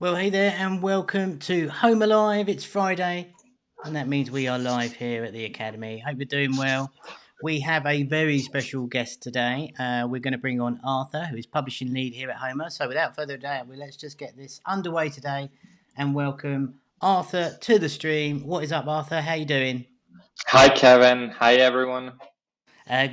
Well, hey there, and welcome to Homa Live. It's Friday, and that means we are live here at the Academy. Hope you're doing well. We have a very special guest today. We're going to bring on Arthur, who is publishing lead here at Homa. So, without further ado, let's just get this underway today and welcome Arthur to the stream. What is up, Arthur? How you doing? Hi, Kevin. Hi, everyone.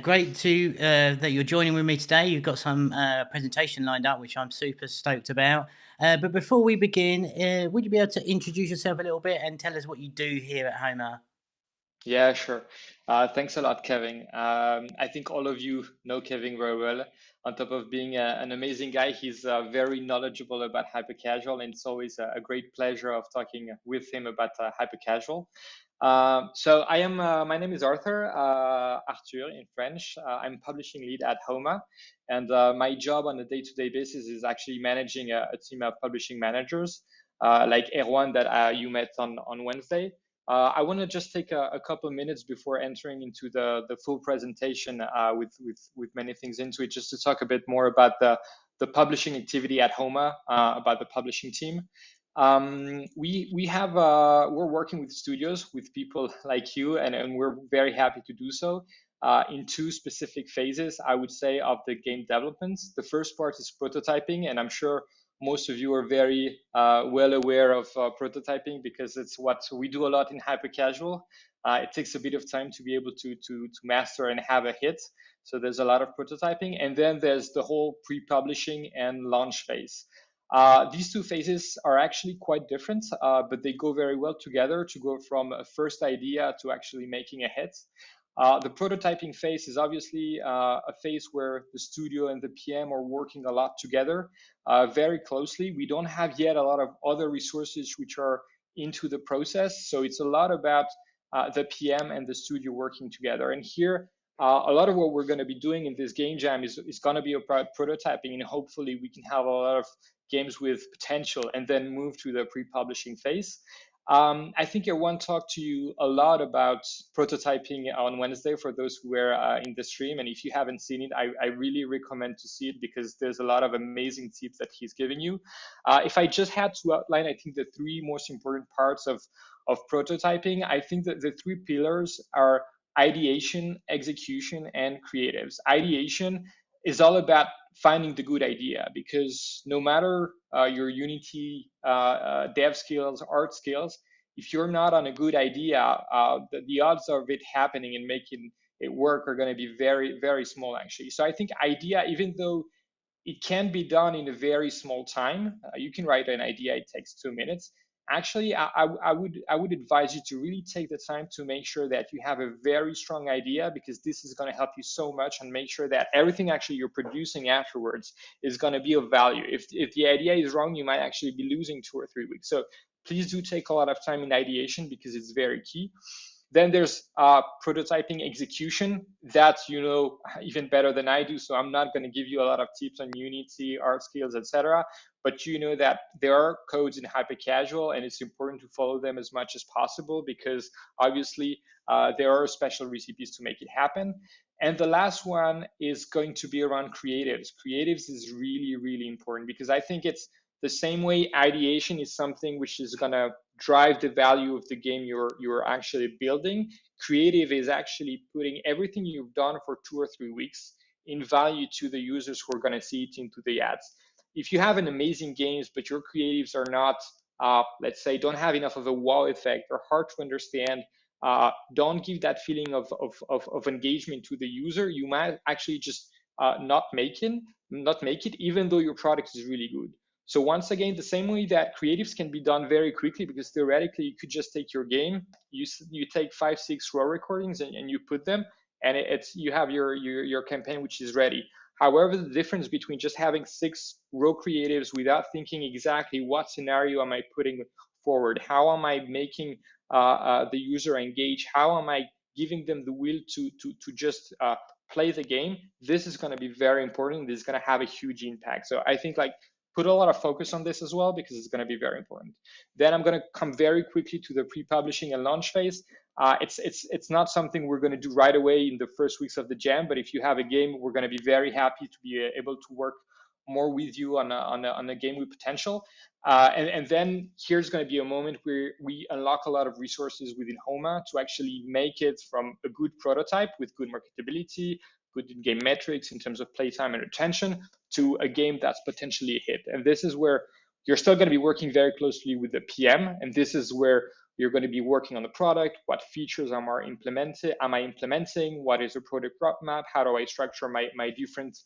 Great to that you're joining with me today. You've got some presentation lined up, which I'm super stoked about. But before we begin, would you be able to introduce yourself a little bit and tell us what you do here at Homer? Yeah, sure. Thanks a lot, Kevin. I think all of you know Kevin very well. On top of being an amazing guy, he's very knowledgeable about hyper casual, and it's always a great pleasure of talking with him about hyper casual. So I am. My name is Arthur. Arthur in French. I'm publishing lead at Homa, and my job on a day-to-day basis is actually managing a team of publishing managers, like Erwan that you met on Wednesday. I want to just take a couple of minutes before entering into the full presentation with many things into it, just to talk a bit more about the publishing activity at Homa, about the publishing team. We're working with studios, with people like you, and we're very happy to do so. In two specific phases, I would say, of the game development. The first part is prototyping, and I'm sure most of you are very well aware of prototyping because it's what we do a lot in hyper casual. It takes a bit of time to be able to master and have a hit. So there's a lot of prototyping, and then there's the whole pre-publishing and launch phase. These two phases are actually quite different, but they go very well together to go from a first idea to actually making a hit. The prototyping phase is obviously a phase where the studio and the PM are working a lot together, very closely. We don't have yet a lot of other resources which are into the process. So it's a lot about the PM and the studio working together. And here, a lot of what we're going to be doing in this game jam is going to be about prototyping, and hopefully we can have a lot of games with potential and then move to the pre-publishing phase. I think I want to talk to you a lot about prototyping on Wednesday for those who were in the stream. And if you haven't seen it, I really recommend to see it because there's a lot of amazing tips that he's giving you. If I just had to outline, I think the three most important parts of prototyping, I think that the three pillars are ideation, execution, and creatives. Ideation is all about finding the good idea because no matter your Unity dev skills, art skills, if you're not on a good idea, the odds of it happening and making it work are going to be very, very small, actually. So I think idea, even though it can be done in a very small time, you can write an idea, it takes 2 minutes. Actually, I would advise you to really take the time to make sure that you have a very strong idea, because this is going to help you so much, and make sure that everything actually you're producing afterwards is going to be of value. If the idea is wrong, you might actually be losing 2 or 3 weeks. So please do take a lot of time in ideation because it's very key. Then there's prototyping execution that you know even better than I do. So I'm not going to give you a lot of tips on Unity, art skills, etc. But you know that there are codes in hyper casual, and it's important to follow them as much as possible because obviously there are special recipes to make it happen. And the last one is going to be around creatives. Creatives is really, really important because I think it's the same way ideation is something which is going to drive the value of the game you're actually building. Creative is actually putting everything you've done for 2 or 3 weeks in value to the users who are going to see it into the ads. If you have an amazing games, but your creatives are not, let's say, don't have enough of a wow effect, or hard to understand, don't give that feeling of engagement to the user, you might actually just not make it, even though your product is really good. So once again, the same way that creatives can be done very quickly, because theoretically you could just take your game, you take 5, 6 raw recordings and you put them, and it's you have your campaign which is ready. However, the difference between just having 6 raw creatives without thinking exactly what scenario am I putting forward, how am I making the user engage, how am I giving them the will to just play the game, this is going to be very important. This is going to have a huge impact. So I think like put a lot of focus on this as well because it's going to be very important. Then I'm going to come very quickly to the pre-publishing and launch phase. It's not something we're going to do right away in the first weeks of the jam, but if you have a game, we're going to be very happy to be able to work more with you on a game with potential. And then here's going to be a moment where we unlock a lot of resources within Homa to actually make it from a good prototype with good marketability, good game metrics in terms of playtime and retention, to a game that's potentially a hit. And this is where you're still going to be working very closely with the PM, and this is where you're going to be working on the product. What features am I implementing? What is the product roadmap? How do I structure my different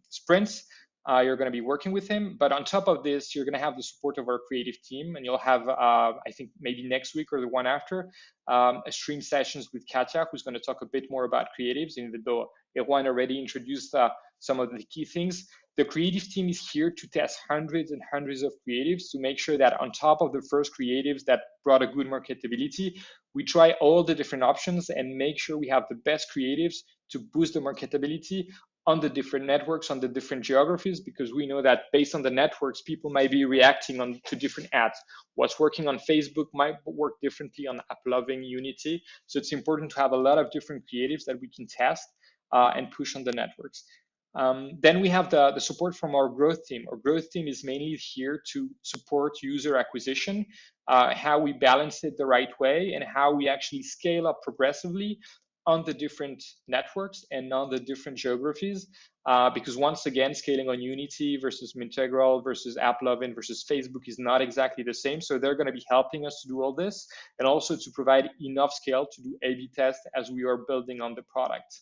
sprints? You're going to be working with him. But on top of this, you're going to have the support of our creative team, and you'll have, I think, maybe next week or the one after, a stream sessions with Katya, who's going to talk a bit more about creatives, even though Erwan already introduced some of the key things. The creative team is here to test hundreds and hundreds of creatives to make sure that on top of the first creatives that brought a good marketability, we try all the different options and make sure we have the best creatives to boost the marketability on the different networks, on the different geographies, because we know that based on the networks, people might be reacting to different ads. What's working on Facebook might work differently on AppLovin, Unity. So it's important to have a lot of different creatives that we can test and push on the networks. Then we have the support from our growth team. Our growth team is mainly here to support user acquisition, how we balance it the right way, and how we actually scale up progressively on the different networks and on the different geographies. Because once again, scaling on Unity versus Mintegral versus AppLovin versus Facebook is not exactly the same. So they're going to be helping us to do all this, and also to provide enough scale to do A/B tests as we are building on the product.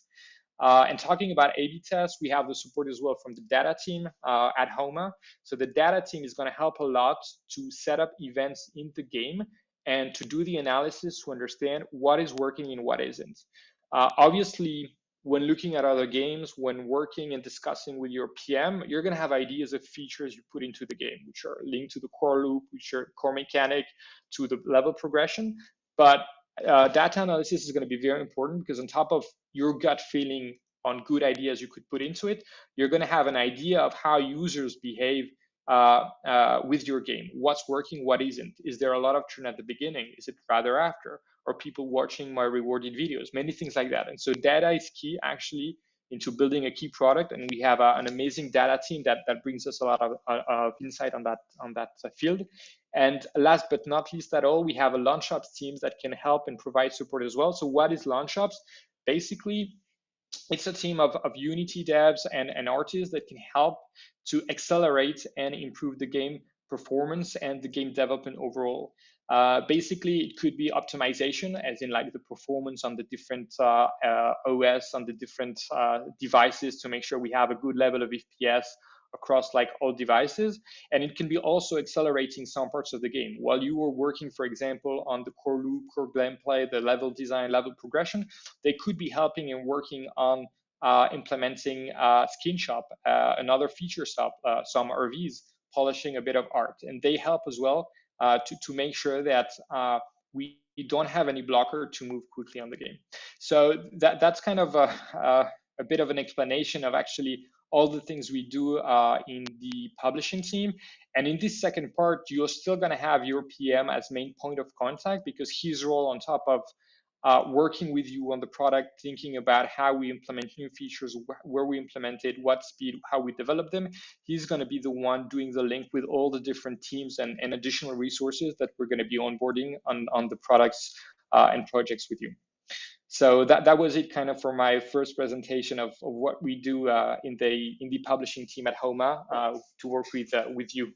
And talking about A/B tests, we have the support as well from the data team at Homa. So the data team is going to help a lot to set up events in the game and to do the analysis to understand what is working and what isn't. Obviously, when looking at other games, when working and discussing with your PM, you're going to have ideas of features you put into the game, which are linked to the core loop, which are core mechanic, to the level progression. But data analysis is going to be very important, because on top of your gut feeling on good ideas you could put into it, you're going to have an idea of how users behave with your game. What's working, what isn't? Is there a lot of churn at the beginning? Is it rather after? Are people watching my rewarded videos? Many things like that. And so data is key actually into building a key product. And we have an amazing data team that brings us a lot of insight on that field. And last but not least at all, we have a launch ops teams that can help and provide support as well. So what is launch ops? Basically, it's a team of Unity devs and artists that can help to accelerate and improve the game performance and the game development overall. Basically, it could be optimization, as in like the performance on the different OS, on the different devices, to make sure we have a good level of FPS across like all devices. And it can be also accelerating some parts of the game. While you were working, for example, on the core loop, core gameplay, the level design, level progression, they could be helping and working on implementing skin shop, another feature shop, some RVs, polishing a bit of art. And they help as well to make sure that we don't have any blocker to move quickly on the game. So that's kind of a bit of an explanation of actually all the things we do in the publishing team. And in this second part, you're still going to have your PM as main point of contact, because his role on top of working with you on the product, thinking about how we implement new features, where we implement it, what speed, how we develop them, he's going to be the one doing the link with all the different teams and additional resources that we're going to be onboarding on the products and projects with you. So that was it kind of for my first presentation of what we do in the publishing team at Homa to work with you.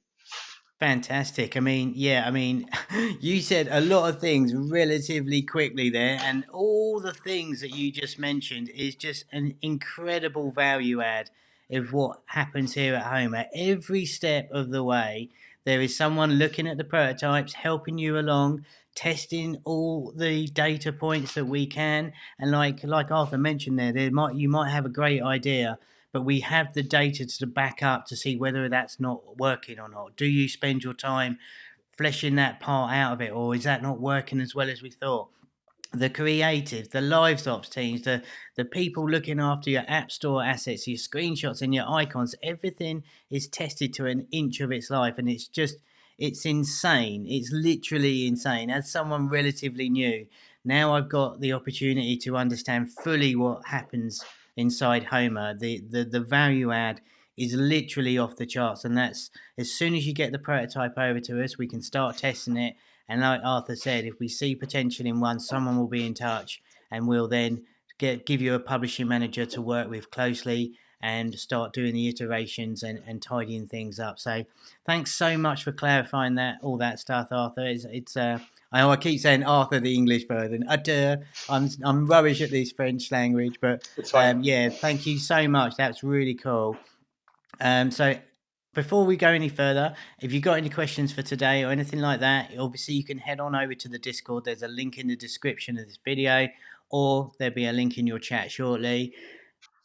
Fantastic. I mean, yeah, I mean, you said a lot of things relatively quickly there, and all the things that you just mentioned is just an incredible value add of what happens here at home. At every step of the way, there is someone looking at the prototypes, helping you along, testing all the data points that we can. And like Arthur mentioned there, you might have a great idea, but we have the data to back up to see whether that's not working or not. Do you spend your time fleshing that part out of it, or is that not working as well as we thought? The creative, the live ops teams, the people looking after your app store assets, your screenshots and your icons, everything is tested to an inch of its life, and it's insane. It's literally insane. As someone relatively new, now I've got the opportunity to understand fully what happens inside Homa. The value add is literally off the charts. And that's as soon as you get the prototype over to us, we can start testing it. And like Arthur said, if we see potential in one, someone will be in touch, and we'll then give you a publishing manager to work with closely and start doing the iterations and tidying things up. So thanks so much for clarifying all that stuff, Arthur. I know I keep saying Arthur, the English version. I'm rubbish at this French language, but It's fine. yeah, thank you so much. That's really cool. So before we go any further, if you've got any questions for today or anything like that, obviously you can head on over to the Discord. There's a link in the description of this video, or there'll be a link in your chat shortly.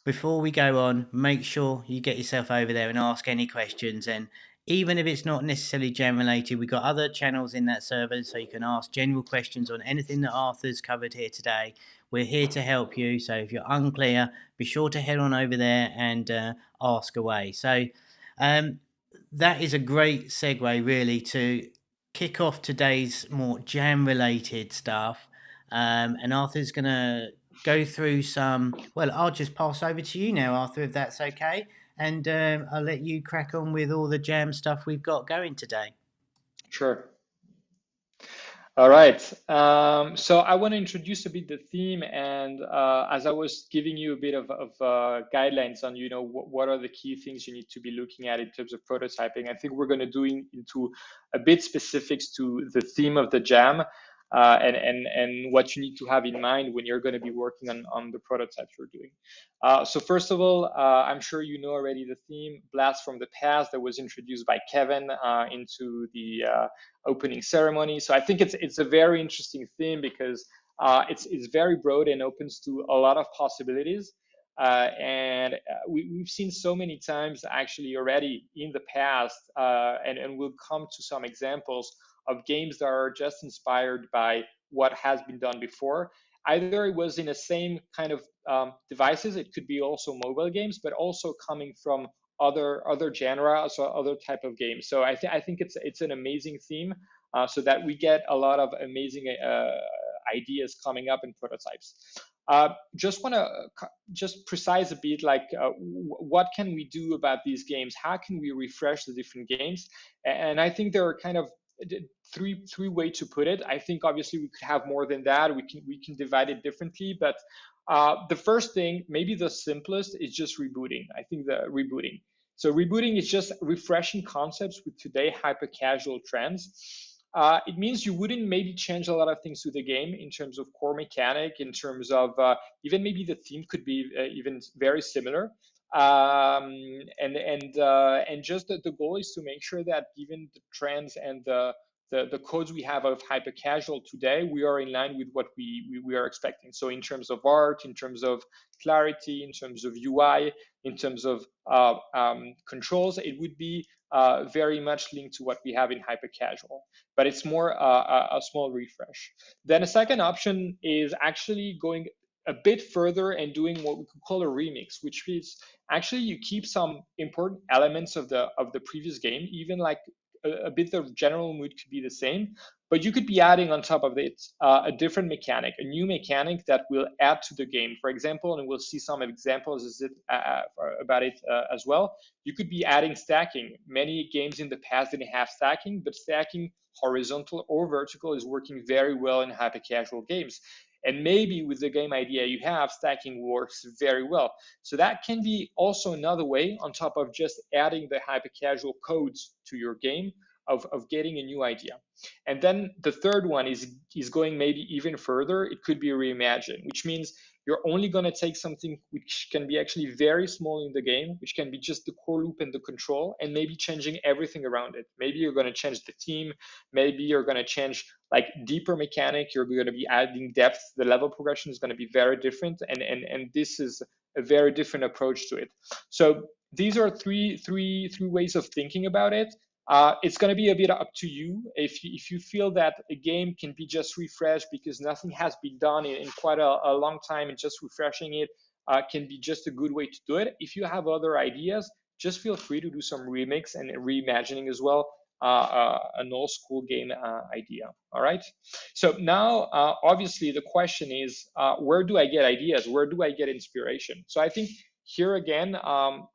Before we go on, make sure you get yourself over there and ask any questions. And even if it's not necessarily jam related, we've got other channels in that server, so you can ask general questions on anything that Arthur's covered here today. We're here to help you. So if you're unclear, be sure to head on over there and ask away. So that is a great segue, really, to kick off today's more jam related stuff. And Arthur's going to go through some. Well, I'll just pass over to you now, Arthur, if that's okay. And I'll let you crack on with all the jam stuff we've got going today. Sure. All right. So I want to introduce a bit the theme, and as I was giving you a bit of guidelines on, what are the key things you need to be looking at in terms of prototyping, I think we're going to do into a bit specifics to the theme of the jam, and what you need to have in mind when you're going to be working on the prototypes you're doing. So first of all, I'm sure you know already the theme, Blast from the Past, that was introduced by Kevin into the opening ceremony. So I think it's a very interesting theme because it's very broad and opens to a lot of possibilities. And we've seen so many times actually already in the past, and we'll come to some examples of games that are just inspired by what has been done before. Either it was in the same kind of devices, it could be also mobile games, but also coming from other genres or other type of games. So I think it's an amazing theme, so that we get a lot of amazing ideas coming up in prototypes. Just want to just precise a bit, like what can we do about these games? How can we refresh the different games? And I think there are kind of three way to put it. I think obviously we could have more than that. We can divide it differently, but the first thing, maybe the simplest, is just rebooting. I think the rebooting. So rebooting is just refreshing concepts with today hyper casual trends. It means you wouldn't maybe change a lot of things to the game in terms of core mechanic, in terms of even maybe the theme could be even very similar. And just the goal is to make sure that given the trends and the codes we have of hyper casual today, we are in line with what we are expecting. So in terms of art, in terms of clarity, in terms of UI, in terms of controls, it would be very much linked to what we have in hyper casual, but it's more a small refresh. Then a second option is actually going a bit further and doing what we could call a remix, which means actually you keep some important elements of the previous game, even like a bit of general mood could be the same, but you could be adding on top of it a different mechanic, a new mechanic that will add to the game. For example, and we'll see some examples about it as well, you could be adding stacking. Many games in the past didn't have stacking, but stacking horizontal or vertical is working very well in hyper casual games. And maybe with the game idea you have, stacking works very well. So that can be also another way, on top of just adding the hyper casual codes to your game, of getting a new idea. And then the third one is going maybe even further. It could be reimagined, which means you're only going to take something which can be actually very small in the game, which can be just the core loop and the control, and maybe changing everything around it. Maybe you're going to change the team. Maybe you're going to change like deeper mechanic. You're going to be adding depth. The level progression is going to be very different. And this is a very different approach to it. So these are three ways of thinking about it. It's going to be a bit up to you. If you feel that a game can be just refreshed because nothing has been done in quite a long time, and just refreshing it can be just a good way to do it. If you have other ideas, just feel free to do some remix and reimagining as well, an old school game idea. All right. So now, obviously, the question is, where do I get ideas? Where do I get inspiration? So I think here again,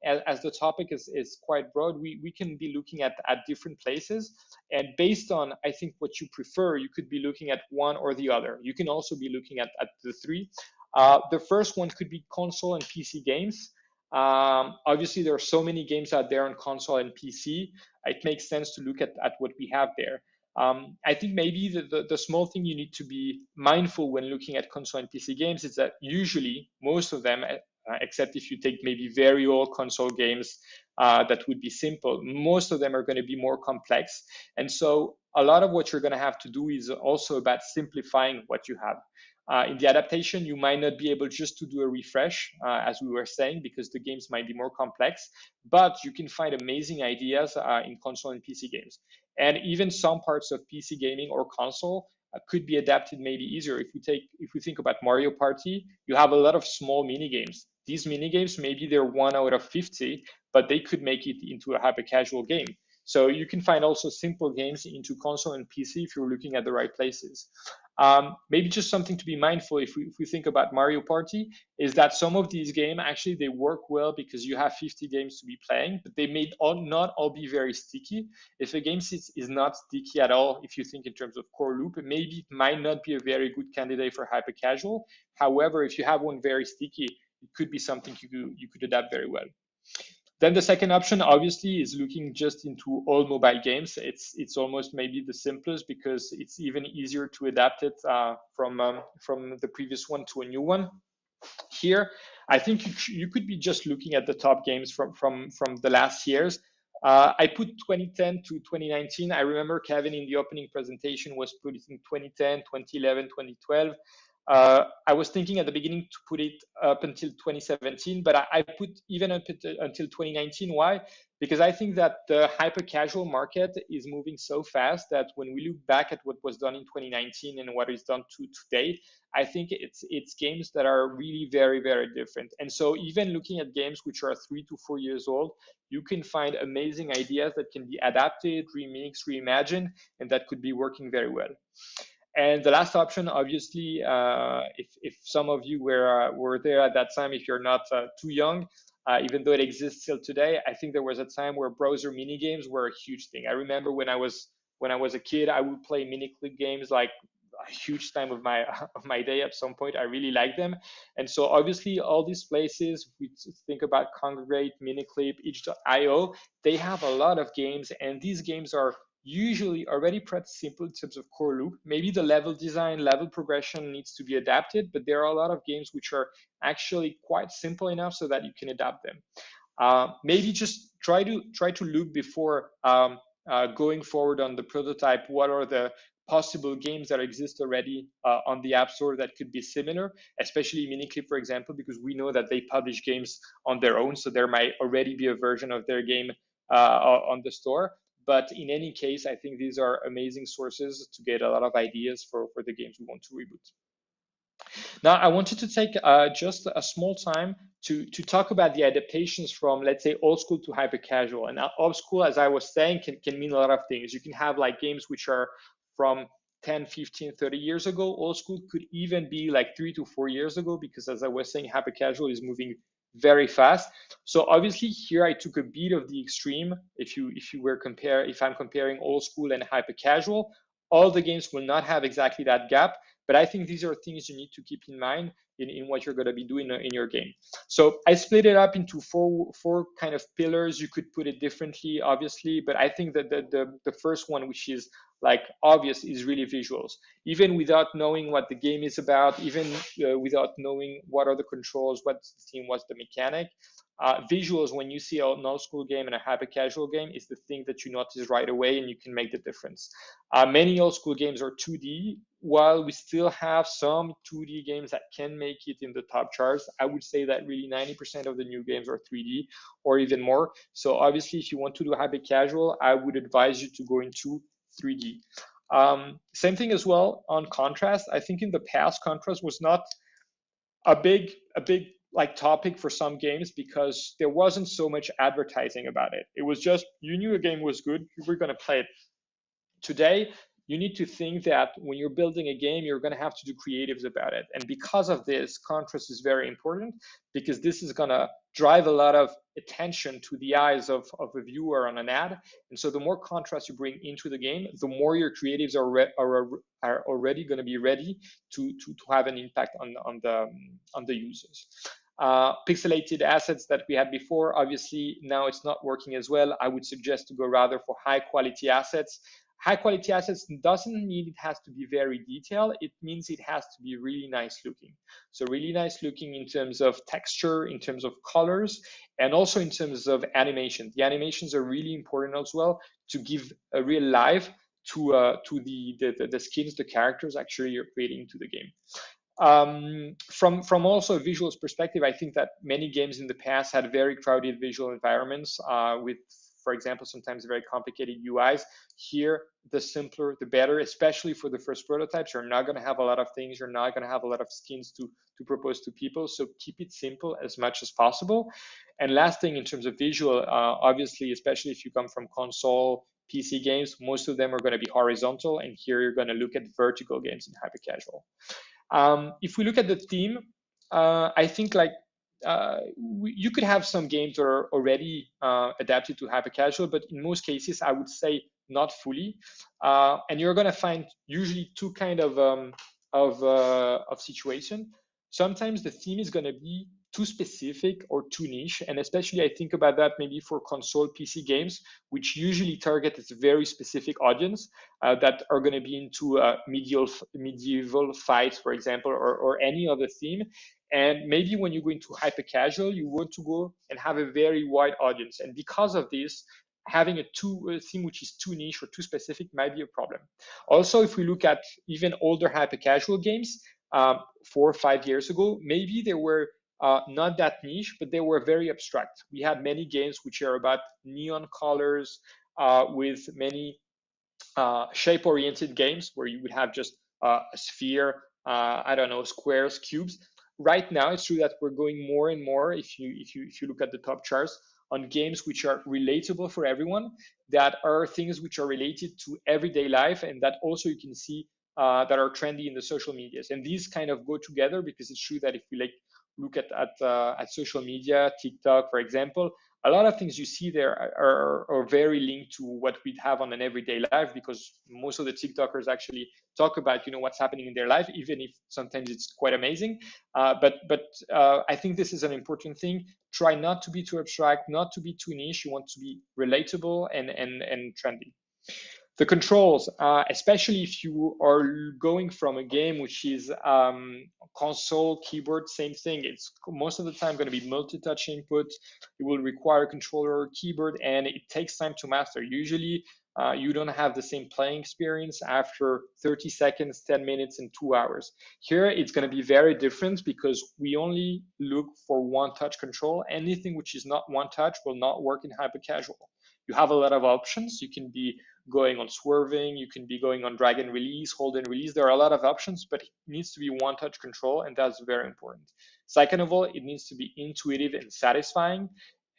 as the topic is quite broad, we can be looking at different places. And based on, I think, what you prefer, you could be looking at one or the other. You can also be looking at the three. The first one could be console and PC games. Obviously, there are so many games out there on console and PC. It makes sense to look at what we have there. I think maybe the small thing you need to be mindful when looking at console and PC games is that usually most of them, except if you take maybe very old console games that would be simple, most of them are going to be more complex. And so a lot of what you're going to have to do is also about simplifying what you have. In the adaptation, you might not be able just to do a refresh, as we were saying, because the games might be more complex, but you can find amazing ideas in console and PC games. And even some parts of PC gaming or console could be adapted maybe easier. If we think about Mario Party, you have a lot of small mini games. These mini games, maybe they're 1 out of 50, but they could make it into a hyper casual game. So you can find also simple games into console and PC if you're looking at the right places. Maybe just something to be mindful if we think about Mario Party is that some of these games actually they work well because you have 50 games to be playing, but they may not all be very sticky. If a game is not sticky at all, if you think in terms of core loop, maybe it might not be a very good candidate for hyper casual. However, if you have one very sticky, it could be something you could adapt very well. Then the second option, obviously, is looking just into all mobile games. It's almost maybe the simplest because it's even easier to adapt it from the previous one to a new one. Here, I think you could be just looking at the top games from the last years. I put 2010 to 2019. I remember Kevin in the opening presentation was putting 2010, 2011, 2012. I was thinking at the beginning to put it up until 2017, but I put even up until 2019. Why? Because I think that the hyper casual market is moving so fast that when we look back at what was done in 2019 and what is done to today, I think it's games that are really very, very different. And so even looking at games which are 3 to 4 years old, you can find amazing ideas that can be adapted, remixed, reimagined, and that could be working very well. And the last option, obviously, if some of you were there at that time, if you're not too young, even though it exists still today, I think there was a time where browser mini games were a huge thing. I remember when I was a kid, I would play mini clip games like a huge time of my day. At some point, I really liked them, and so obviously all these places, we think about Congregate, Miniclip, itch.io, they have a lot of games, and these games are usually already pretty simple in terms of core loop. Maybe the level design, level progression needs to be adapted, but there are a lot of games which are actually quite simple enough so that you can adapt them. Maybe just try to look before going forward on the prototype. What are the possible games that exist already on the App Store that could be similar, especially Miniclip, for example, because we know that they publish games on their own, so there might already be a version of their game on the store. But in any case, I think these are amazing sources to get a lot of ideas for the games we want to reboot. Now, I wanted to take just a small time to talk about the adaptations from, let's say, old school to hyper casual. And old school, as I was saying, can mean a lot of things. You can have like games which are from 10, 15, 30 years ago. Old school could even be like 3 to 4 years ago, because as I was saying, hyper casual is moving very fast. So obviously here I took a bit of the extreme. If I'm comparing old school and hyper casual, all the games will not have exactly that gap, but I think these are things you need to keep in mind in what you're going to be doing in your game. So I split it up into four kind of pillars. You could put it differently, obviously, but I think that the first one, which is like obvious, is really visuals. Even without knowing what the game is about, even without knowing what are the controls, what's the theme, what's the mechanic, visuals, when you see an old school game and a hyper casual game, is the thing that you notice right away, and you can make the difference. Many old school games are 2D, while we still have some 2D games that can make it in the top charts. I would say that really 90% of the new games are 3D or even more. So obviously, if you want to do hyper casual, I would advise you to go into 3D. Same thing as well on contrast. I think in the past, contrast was not a big like topic for some games because there wasn't so much advertising about it. It was just, you knew a game was good, you were going to play it. Today, you need to think that when you're building a game, you're going to have to do creatives about it. And because of this, contrast is very important, because this is going to drive a lot of attention to the eyes of a viewer on an ad. And so the more contrast you bring into the game, the more your creatives are already going to be ready to have an impact on the users. Pixelated assets that we had before, obviously now it's not working as well. I would suggest to go rather for high quality assets. High quality assets doesn't mean it has to be very detailed. It means it has to be really nice looking. So really nice looking in terms of texture, in terms of colors, and also in terms of animation. The animations are really important as well to give a real life to the skins, the characters actually you're creating to the game. From also a visuals perspective, I think that many games in the past had very crowded visual environments with, for example, sometimes very complicated UIs. Here, the simpler, the better, especially for the first prototypes. You're not going to have a lot of things. You're not going to have a lot of skins to propose to people. So keep it simple as much as possible. And last thing, in terms of visual, obviously, especially if you come from console, PC games, most of them are going to be horizontal. And here you're going to look at vertical games in hyper casual. If we look at the theme, I think you could have some games that are already adapted to hyper casual, but in most cases, I would say not fully. And you're going to find usually two kind of situation. Sometimes the theme is going to be too specific or too niche, and especially I think about that maybe for console PC games, which usually target a very specific audience that are going to be into medieval fights, for example, or any other theme. And maybe when you go into hyper casual, you want to go and have a very wide audience, and because of this, having a theme which is too niche or too specific might be a problem. Also, if we look at even older hyper casual games, 4 or 5 years ago, maybe they were not that niche, but they were very abstract. We had many games which are about neon colors with many shape-oriented games where you would have just a sphere, I don't know, squares, cubes. Right now, it's true that we're going more and more. If you look at the top charts on games which are relatable for everyone, that are things which are related to everyday life, and that also you can see that are trendy in the social medias. And these kind of go together because it's true that if we look at social media, TikTok, for example, a lot of things you see there are very linked to what we'd have on an everyday life, because most of the TikTokers actually talk about what's happening in their life, even if sometimes it's quite amazing. But I think this is an important thing. Try not to be too abstract, not to be too niche. You want to be relatable and trendy. The controls, especially if you are going from a game which is console, keyboard, same thing. It's most of the time going to be multi-touch input. It will require a controller or keyboard, and it takes time to master. Usually, you don't have the same playing experience after 30 seconds, 10 minutes, and 2 hours. Here, it's going to be very different because we only look for one-touch control. Anything which is not one-touch will not work in hyper casual. You have a lot of options. You can be going on swerving, you can be going on drag and release, hold and release. There are a lot of options, but it needs to be one touch control, and that's very important. Second of all, it needs to be intuitive and satisfying,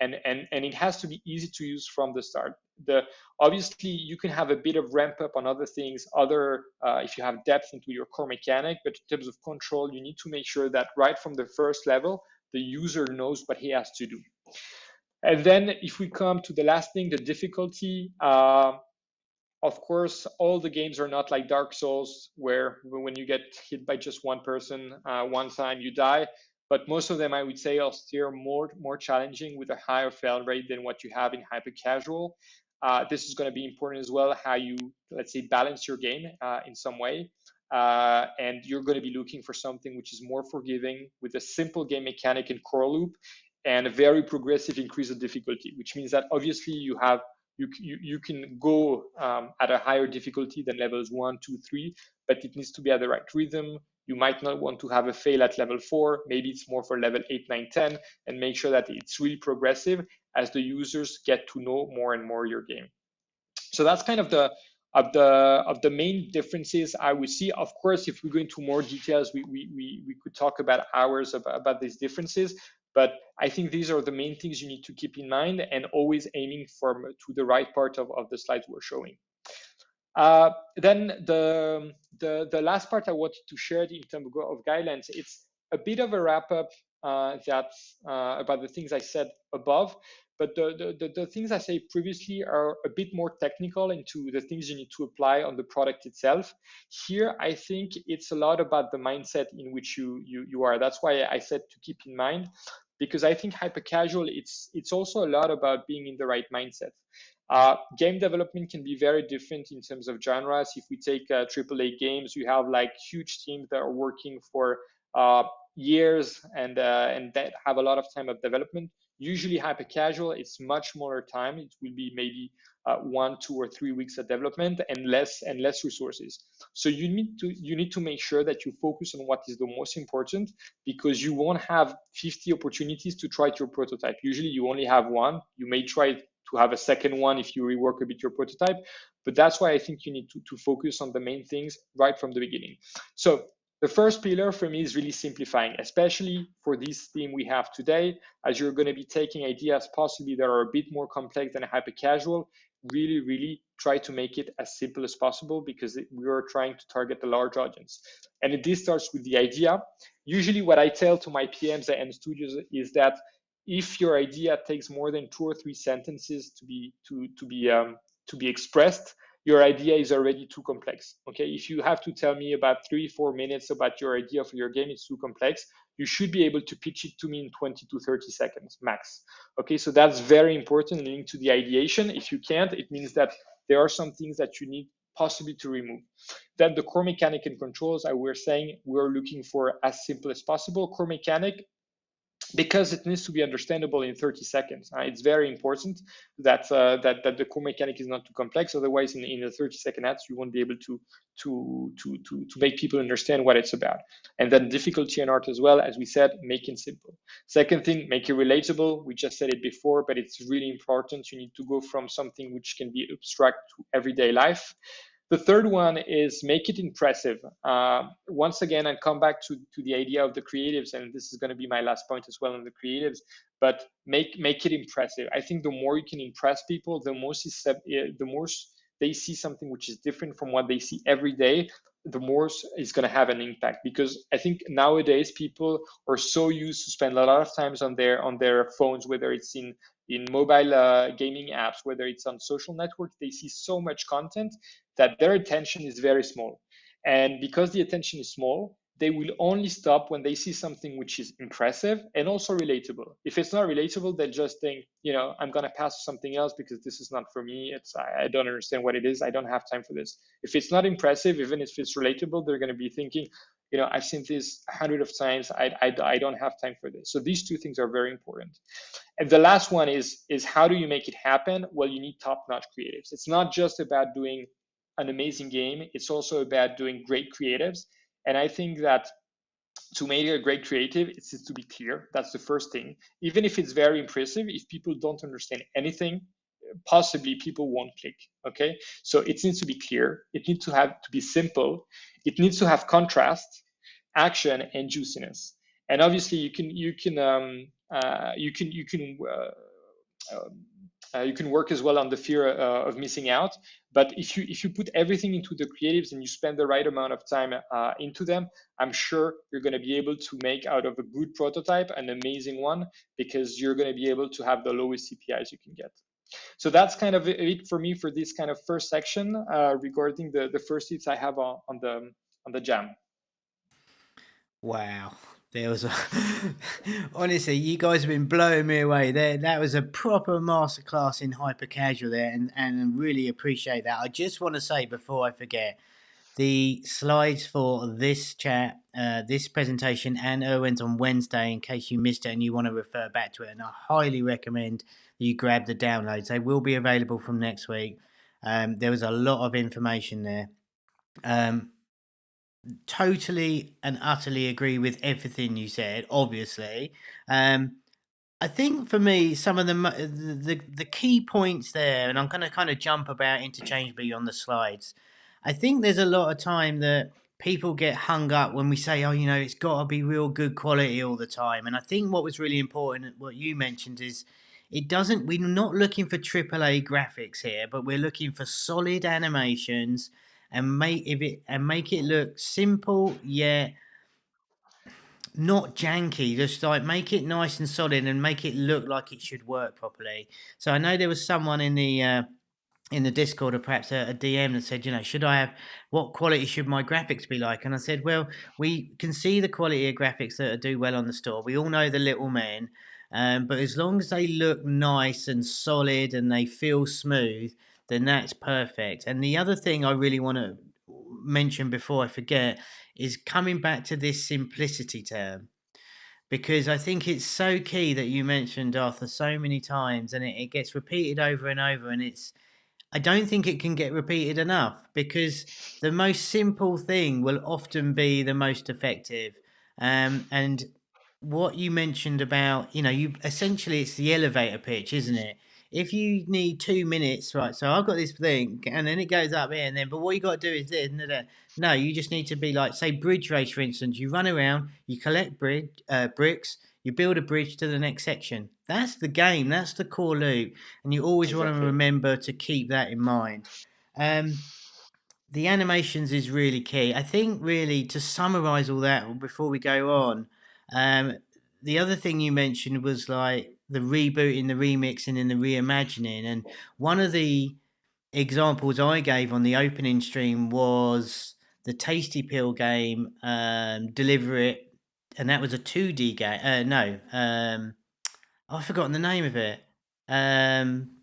and it has to be easy to use from the start. Obviously, you can have a bit of ramp up on other things, if you have depth into your core mechanic, but in terms of control, you need to make sure that right from the first level, the user knows what he has to do. And then if we come to the last thing, the difficulty, of course, all the games are not like Dark Souls, where when you get hit by just one person, one time you die. But most of them, I would say, are still more challenging with a higher fail rate than what you have in hyper casual. This is going to be important as well, how you, let's say, balance your game in some way. And you're going to be looking for something which is more forgiving with a simple game mechanic and core loop and a very progressive increase of difficulty, which means that obviously you can go at a higher difficulty than levels 1, 2, 3, but it needs to be at the right rhythm. You might not want to have a fail at level 4. Maybe it's more for level 8, 9, 10, and make sure that it's really progressive as the users get to know more and more your game. So that's kind of the main differences I would see. Of course, if we go into more details, we could talk about hours about these differences. But I think these are the main things you need to keep in mind, and always aiming to the right part of the slides we're showing. Then the last part I wanted to share in terms of guidelines, it's a bit of a wrap up about the things I said above. But the things I say previously are a bit more technical into the things you need to apply on the product itself. Here, I think it's a lot about the mindset in which you are. That's why I said to keep in mind, because I think hyper casual, it's also a lot about being in the right mindset. Game development can be very different in terms of genres. If we take AAA games, you have like huge teams that are working for years and that have a lot of time of development. Usually hyper casual, it's much smaller time. It will be maybe 1, 2, or 3 weeks of development and less resources. So you need to make sure that you focus on what is the most important, because you won't have 50 opportunities to try your prototype. Usually you only have one. You may try to have a second one if you rework a bit your prototype, but that's why I think you need to focus on the main things right from the beginning. So the first pillar for me is really simplifying, especially for this theme we have today, as you're going to be taking ideas possibly that are a bit more complex than hyper casual. Really, really try to make it as simple as possible, because we are trying to target a large audience. And this starts with the idea. Usually what I tell to my PMs and studios is that if your idea takes more than 2 or 3 sentences to be expressed, your idea is already too complex. Okay, if you have to tell me about 3, 4 minutes about your idea for your game, it's too complex. You should be able to pitch it to me in 20 to 30 seconds max. Okay, so that's very important, linked to the ideation. If you can't, it means that there are some things that you need possibly to remove. Then the core mechanic and controls, I were saying, we're looking for as simple as possible. Core mechanic, because it needs to be understandable in 30 seconds. It's very important that the core mechanic is not too complex. Otherwise, in a 30-second ads, you won't be able to make people understand what it's about. And then difficulty and art as well, as we said, make it simple. Second thing, make it relatable. We just said it before, but it's really important. You need to go from something which can be abstract to everyday life. The third one is make it impressive. Once again, I come back to the idea of the creatives, and this is going to be my last point as well on the creatives. But make it impressive. I think the more you can impress people, the more they see something which is different from what they see every day, the more it's going to have an impact. Because I think nowadays people are so used to spend a lot of times on their phones, whether it's in mobile gaming apps, whether it's on social networks, they see so much content that their attention is very small. And because the attention is small, they will only stop when they see something which is impressive and also relatable. If it's not relatable, they just think, I'm going to pass to something else because this is not for me. I don't understand what it is. I don't have time for this. If it's not impressive, even if it's relatable, they're going to be thinking, I've seen this 100 of times. I don't have time for this. So these two things are very important. And the last one is how do you make it happen? Well, you need top-notch creatives. It's not just about doing an amazing game. It's also about doing great creatives. And I think that to make a great creative, it's to be clear. That's the first thing. Even if it's very impressive, if people don't understand anything, possibly people won't click. Okay, so it needs to be clear. It needs to be simple. It needs to have contrast, action, and juiciness. And obviously, you can work as well on the fear of missing out. But if you put everything into the creatives and you spend the right amount of time into them, I'm sure you're going to be able to make out of a good prototype an amazing one, because you're going to be able to have the lowest CPIs you can get. So that's kind of it for me for this kind of first section regarding the first hits I have on the jam. Wow. There was a honestly, you guys have been blowing me away. There, that was a proper masterclass in hyper casual there, and really appreciate that. I just want to say before I forget, the slides for this chat, this presentation, and Erwin's on Wednesday. In case you missed it and you want to refer back to it, and I highly recommend you grab the downloads. They will be available from next week. There was a lot of information there. Totally and utterly agree with everything you said. Obviously, I think for me, some of the key points there, and I'm going to kind of jump about interchangeably on the slides. I think there's a lot of time that people get hung up when we say, "Oh, it's got to be real good quality all the time." And I think what was really important, what you mentioned, is it doesn't. We're not looking for AAA graphics here, but we're looking for solid animations and make it look simple yet not janky, just like make it nice and solid and make it look like it should work properly. So I know there was someone in the Discord, or perhaps a DM, that said, should I have, what quality should my graphics be like? And I said, well, we can see the quality of graphics that do well on the store. We all know the little men, but as long as they look nice and solid and they feel smooth, then that's perfect. And the other thing I really want to mention before I forget is coming back to this simplicity term, because I think it's so key that you mentioned, Arthur, so many times, and it gets repeated over and over, and I don't think it can get repeated enough, because the most simple thing will often be the most effective. And what you mentioned about, you essentially, it's the elevator pitch, isn't it? If you need 2 minutes, right? So I've got this thing, and then it goes up here, and then, but what you got to do is this, and that. No, you just need to be like, say, bridge race, for instance. You run around, you collect bricks, you build a bridge to the next section. That's the game. That's the core loop, and you always want to Exactly. remember to keep that in mind. Um, the animations is really key. I think, really, to summarize all that before we go on, um, the other thing you mentioned was like the rebooting, the remixing, and the reimagining. And one of the examples I gave on the opening stream was the Tasty Pill game, Deliver It, and that was a 2D game. No, I've forgotten the name of it. Um,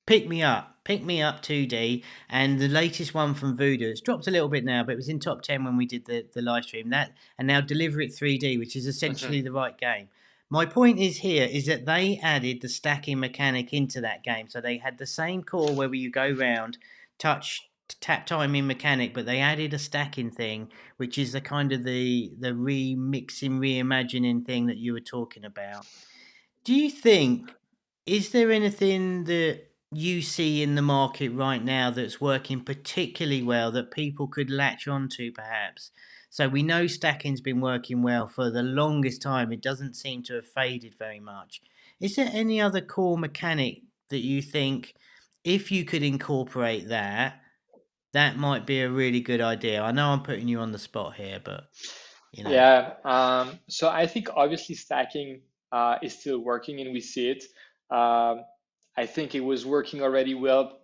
Pick Me Up 2D, and the latest one from Voodoo. It's dropped a little bit now, but it was in top 10 when we did the live stream. That, and now Deliver It 3D, which is Hmm. essentially the right game. My point is here is that they added the stacking mechanic into that game, so they had the same core where you go round, touch, tap timing mechanic, but they added a stacking thing, which is the kind of the remixing, reimagining thing that you were talking about. Do you think, is there anything that you see in the market right now that's working particularly well that people could latch onto, perhaps? So we know stacking's been working well for the longest time. It doesn't seem to have faded very much. Is there any other core mechanic that you think, if you could incorporate that, that might be a really good idea? I know I'm putting you on the spot here, but you know. Yeah. So I think obviously stacking is still working, and we see it. Um, I think it was working already well,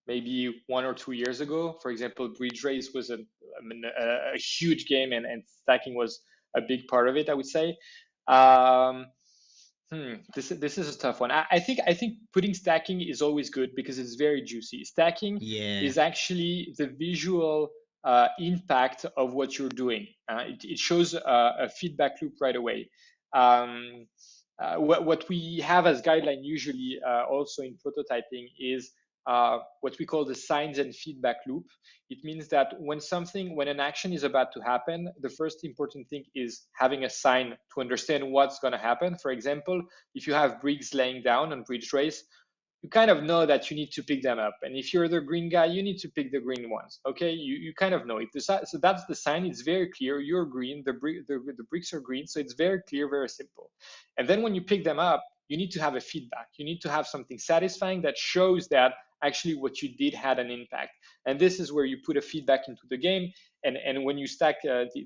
maybe 1 or 2 years ago. For example, Bridge Race was a huge game, and stacking was a big part of it, I would say. Um, this is a tough one. I think putting stacking is always good because it's very juicy. Stacking Yeah. is actually the visual impact of what you're doing. It shows a feedback loop right away. Um, what we have as guideline usually also in prototyping is what we call the signs and feedback loop. It means that when an action is about to happen, the first important thing is having a sign to understand what's going to happen. For example, if you have bricks laying down on bridge race, you kind of know that you need to pick them up. And if you're the green guy, you need to pick the green ones. Okay, you kind of know it. So that's the sign. It's very clear. You're green. The bricks are green. So it's very clear, very simple. And then when you pick them up, you need to have a feedback. You need to have something satisfying that shows that actually what you did had an impact. And this is where you put a feedback into the game. And when you stack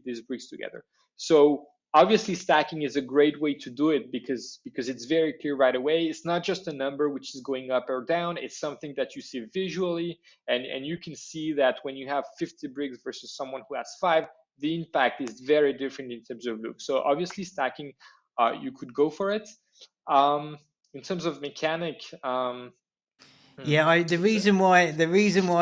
these bricks together. So obviously stacking is a great way to do it because it's very clear right away. It's not just a number which is going up or down. It's something that you see visually, and you can see that when you have 50 bricks versus someone who has 5, the impact is very different in terms of look. So obviously stacking, you could go for it. um, in terms of mechanic, hmm, Yeah, the reason why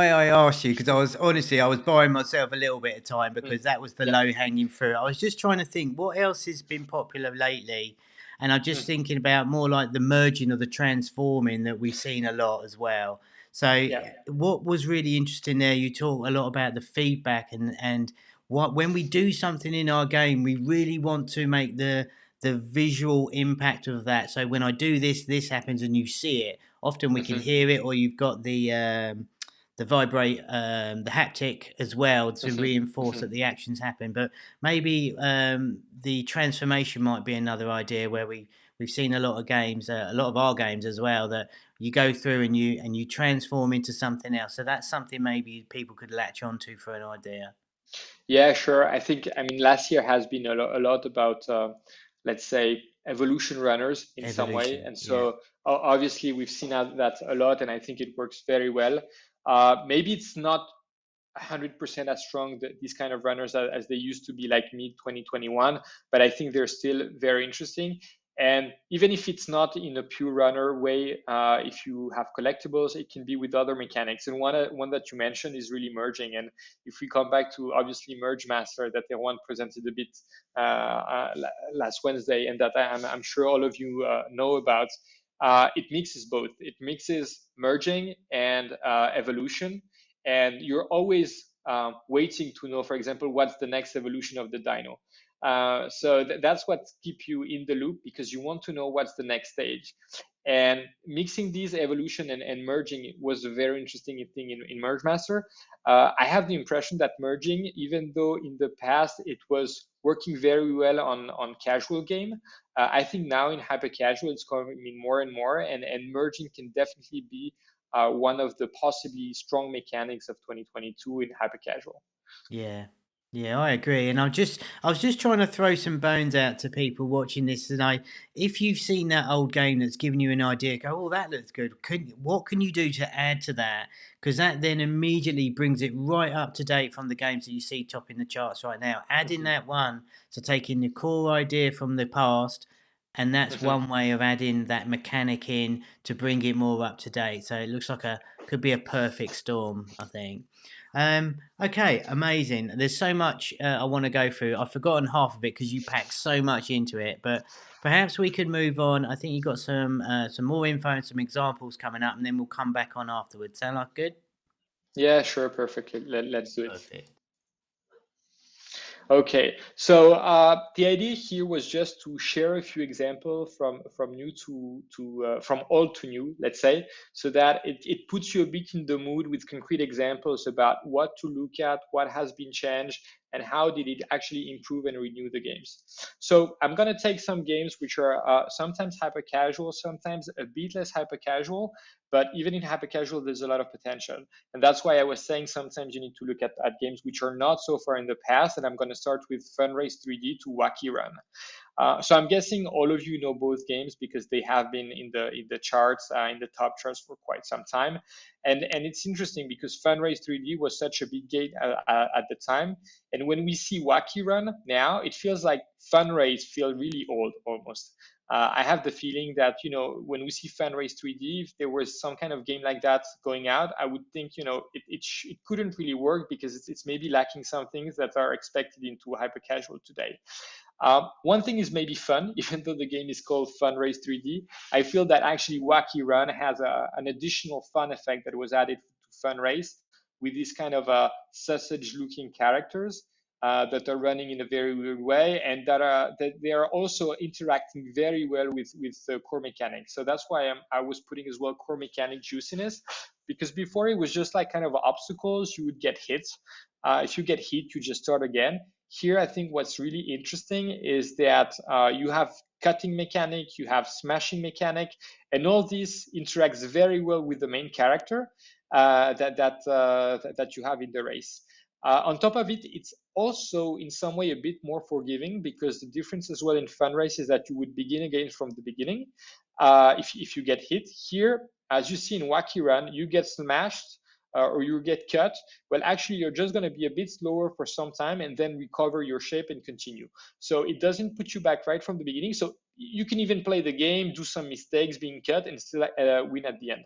I asked you, because I was buying myself a little bit of time, hmm, because that was the yeah. low hanging fruit. I was just trying to think what else has been popular lately, and I'm just Hmm, thinking about more like the merging or the transforming that we've seen a lot as well. So yeah. what was really interesting there, you talk a lot about the feedback, and what, when we do something in our game, we really want to make the visual impact of that. So when I do this, this happens, and you see it. Often we can Hmm, hear it, or you've got the vibrate, the haptic as well, to hmm, reinforce hmm. that the actions happen. But maybe the transformation might be another idea, where we've seen a lot of games, a lot of our games as well, that you go through and you transform into something else. So that's something maybe people could latch onto for an idea. Yeah, sure. I mean, last year has been a lot about, let's say, evolution runners in some way. Evolution, And yeah. so obviously we've seen that a lot, and I think it works very well. Maybe it's not 100% as strong, these kind of runners, as they used to be like mid 2021, but I think they're still very interesting. And even if it's not in a pure runner way, if you have collectibles, it can be with other mechanics. And one that you mentioned is really merging. And if we come back to obviously Merge Master that the one presented a bit last Wednesday, and that I'm sure all of you know about, it mixes both. It mixes merging and evolution, and you're always waiting to know, for example, what's the next evolution of the dino. So that's what keep you in the loop, because you want to know what's the next stage. And mixing these evolution and merging was a very interesting thing in Merge Master. I have the impression that merging, even though in the past it was working very well on casual game, I think now in hyper casual it's coming more and more, and merging can definitely be one of the possibly strong mechanics of 2022 in hyper casual. Yeah. Yeah, I agree. And I was just trying to throw some bones out to people watching this tonight. If you've seen that old game that's given you an idea, go, oh, that looks good. What can you do to add to that? Because that then immediately brings it right up to date from the games that you see topping the charts right now. Adding Mhm. that one to taking the core idea from the past, and that's Mhm. one way of adding that mechanic in to bring it more up to date. So it looks like a could be a perfect storm, I think. Okay, amazing. There's so much I want to go through. I've forgotten half of it because you packed so much into it, but perhaps we could move on. I think you got some more info and some examples coming up, and then we'll come back on afterwards. Sound like good? Yeah, sure, perfectly. Let's do it. Perfect. Okay, so the idea here was just to share a few examples from new to from old to new, let's say, so that it puts you a bit in the mood with concrete examples about what to look at, what has been changed, and how did it actually improve and renew the games. So I'm gonna take some games which are sometimes hyper casual, sometimes a bit less hyper casual, but even in hyper casual, there's a lot of potential. And that's why I was saying sometimes you need to look at games which are not so far in the past. And I'm going to start with Funrace 3D to Wacky Run. So I'm guessing all of you know both games because they have been in the charts, in the top charts for quite some time. And it's interesting because Funrace 3D was such a big game at the time. And when we see Wacky Run now, it feels like Funrace feel really old almost. I have the feeling that, when we see Funrace 3D, if there was some kind of game like that going out, I would think, it couldn't really work because it's maybe lacking some things that are expected into hyper casual today. One thing is maybe fun, even though the game is called Funrace 3D. I feel that actually Wacky Run has an additional fun effect that was added to Funrace with these kind of sausage looking characters that are running in a very weird way, and that they are also interacting very well with the core mechanics. So that's why I was putting as well core mechanic juiciness, because before it was just like kind of obstacles. You would get hit. If you get hit, you just start again. Here, I think what's really interesting is that you have cutting mechanic, you have smashing mechanic, and all this interacts very well with the main character that you have in the race. On top of it, it's also in some way a bit more forgiving, because the difference as well in fun race is that you would begin again from the beginning if you get hit. Here, as you see in Wacky Run, you get smashed or you get cut. Well, actually, you're just going to be a bit slower for some time and then recover your shape and continue. So it doesn't put you back right from the beginning. So you can even play the game, do some mistakes being cut, and still win at the end.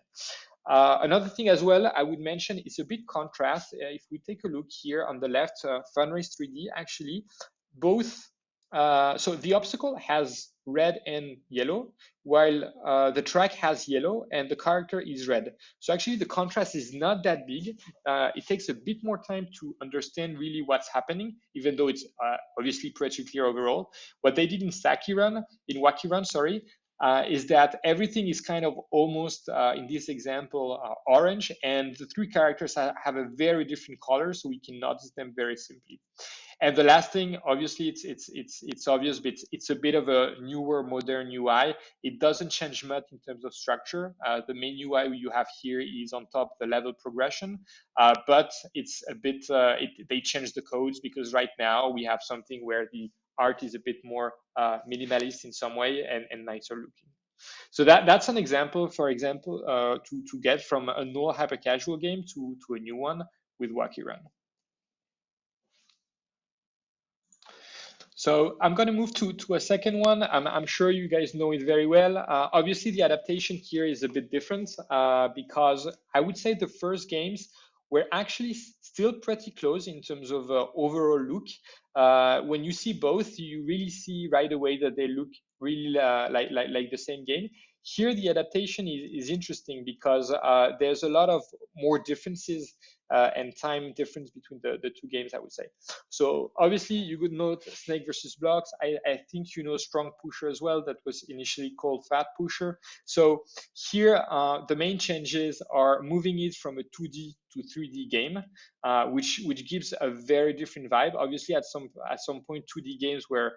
Another thing as well I would mention is a bit contrast. If we take a look here on the left, Funrace 3D actually both. So the obstacle has red and yellow, while the track has yellow and the character is red. So actually the contrast is not that big. It takes a bit more time to understand really what's happening, even though it's obviously pretty clear overall. What they did in Wacky Run, sorry, is that everything is kind of almost, in this example, orange, and the three characters have a very different color, so we can notice them very simply. And the last thing, obviously, it's obvious, but it's a bit of a newer, modern UI. It doesn't change much in terms of structure. The main UI you have here is on top the level progression, but it's a bit. They changed the codes because right now we have something where the art is a bit more minimalist in some way and nicer looking. So that's an example, for example, to get from a null hyper casual game to a new one with Wacky Run. So I'm going to move to a second one. I'm sure you guys know it very well. Obviously, the adaptation here is a bit different because I would say the first games were actually still pretty close in terms of overall look. When you see both, you really see right away that they look really like the same game. Here, the adaptation is interesting because there's a lot of more differences and time difference between the two games, I would say. So obviously you could note Snake versus Blocks. I think you know Strong Pusher as well. That was initially called Fat Pusher. So here the main changes are moving it from a 2D to 3D game, which gives a very different vibe. Obviously at some point 2D games were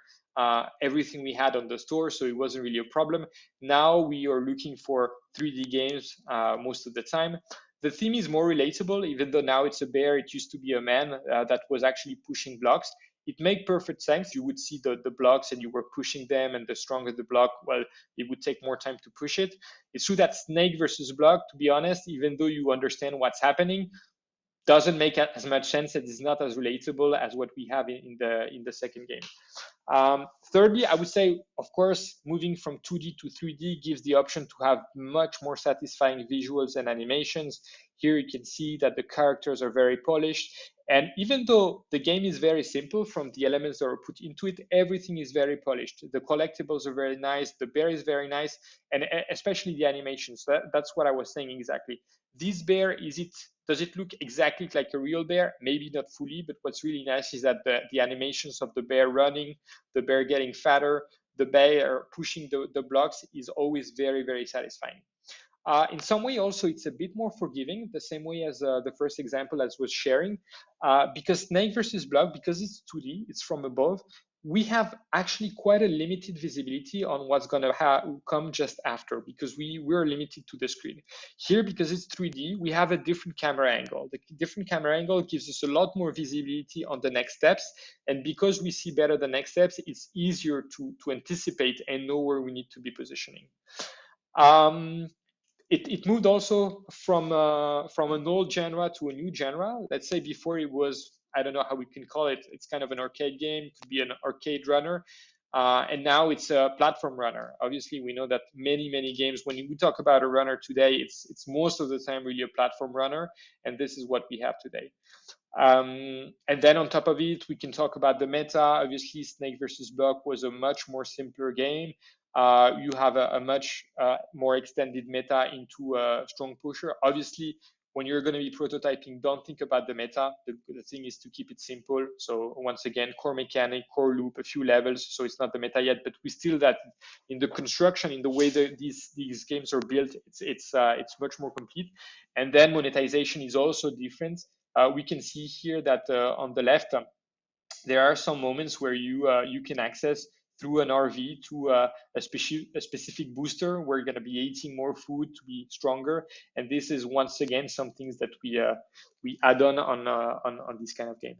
everything we had on the store, so it wasn't really a problem. Now we are looking for 3D games most of the time. The theme is more relatable, even though now it's a bear, it used to be a man that was actually pushing blocks. It made perfect sense. You would see the blocks and you were pushing them, and the stronger the block, well, it would take more time to push it. It's true that Snake versus Block, to be honest, even though you understand what's happening, doesn't make as much sense. It is not as relatable as what we have in the second game. Thirdly, I would say, of course, moving from 2D to 3D gives the option to have much more satisfying visuals and animations. Here you can see that the characters are very polished. And even though the game is very simple from the elements that are put into it, everything is very polished. The collectibles are very nice, the bear is very nice, and especially the animations. That's what I was saying exactly. This bear, does it look exactly like a real bear? Maybe not fully, but what's really nice is that the animations of the bear running, the bear getting fatter, the bear pushing the blocks is always very, very satisfying. In some way, also, it's a bit more forgiving, the same way as the first example as was sharing, because Snake versus Block, because it's 2D, it's from above, we have actually quite a limited visibility on what's going to come just after, because we're limited to the screen. Here, because it's 3D, we have a different camera angle. The different camera angle gives us a lot more visibility on the next steps, and because we see better the next steps, it's easier to anticipate and know where we need to be positioning. It moved also from an old genre to a new genre. Let's say before it was, I don't know how we can call it. It's kind of an arcade game. It could be an arcade runner. And now it's a platform runner. Obviously, we know that many games, when we talk about a runner today, it's most of the time really a platform runner. And this is what we have today. And then on top of it, we can talk about the meta. Obviously, Snake versus Block was a much more simpler game. You have a much more extended meta into a Strong Pusher. Obviously, when you're going to be prototyping, don't think about the meta. The thing is to keep it simple. So once again, core mechanic, core loop, a few levels. So it's not the meta yet, but we still that in the construction, in the way that these games are built, it's much more complete. And then monetization is also different. We can see here that on the left, there are some moments where you can access through an RV to a specific booster. We're going to be eating more food to be stronger, and this is once again some things that we add on this kind of game.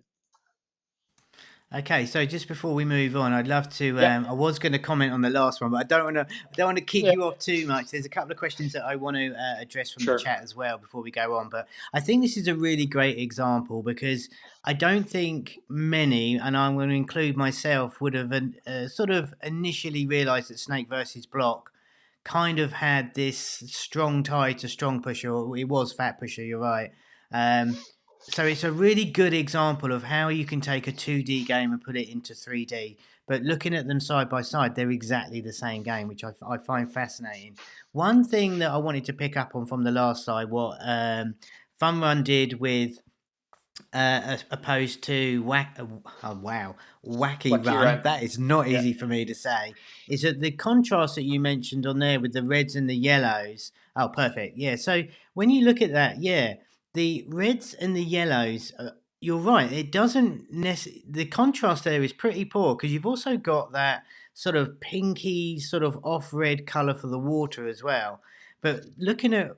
Okay, so just before we move on, I'd love to. Yeah. I was going to comment on the last one, but I don't want to kick Yeah. you off too much. There's a couple of questions that I want to address from Sure. the chat as well before we go on. But I think this is a really great example because I don't think many, and I'm going to include myself, would have sort of initially realised that Snake versus Block kind of had this strong tie to Strong Pusher, or it was Fat Pusher. You're right. So it's a really good example of how you can take a 2D game and put it into 3D. But looking at them side by side, they're exactly the same game, which I find fascinating. One thing that I wanted to pick up on from the last slide, what Fun Run did with opposed to Wacky Run, that is not easy for me to say, is that the contrast that you mentioned on there with the reds and the yellows. Oh, perfect. Yeah. So when you look at that, yeah, the reds and the yellows you're right. It doesn't the contrast there is pretty poor because you've also got that sort of pinky, sort of off red color for the water as well. But looking at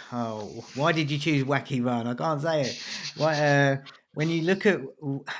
why did you choose Wacky Run? I can't say it. Why, when you look at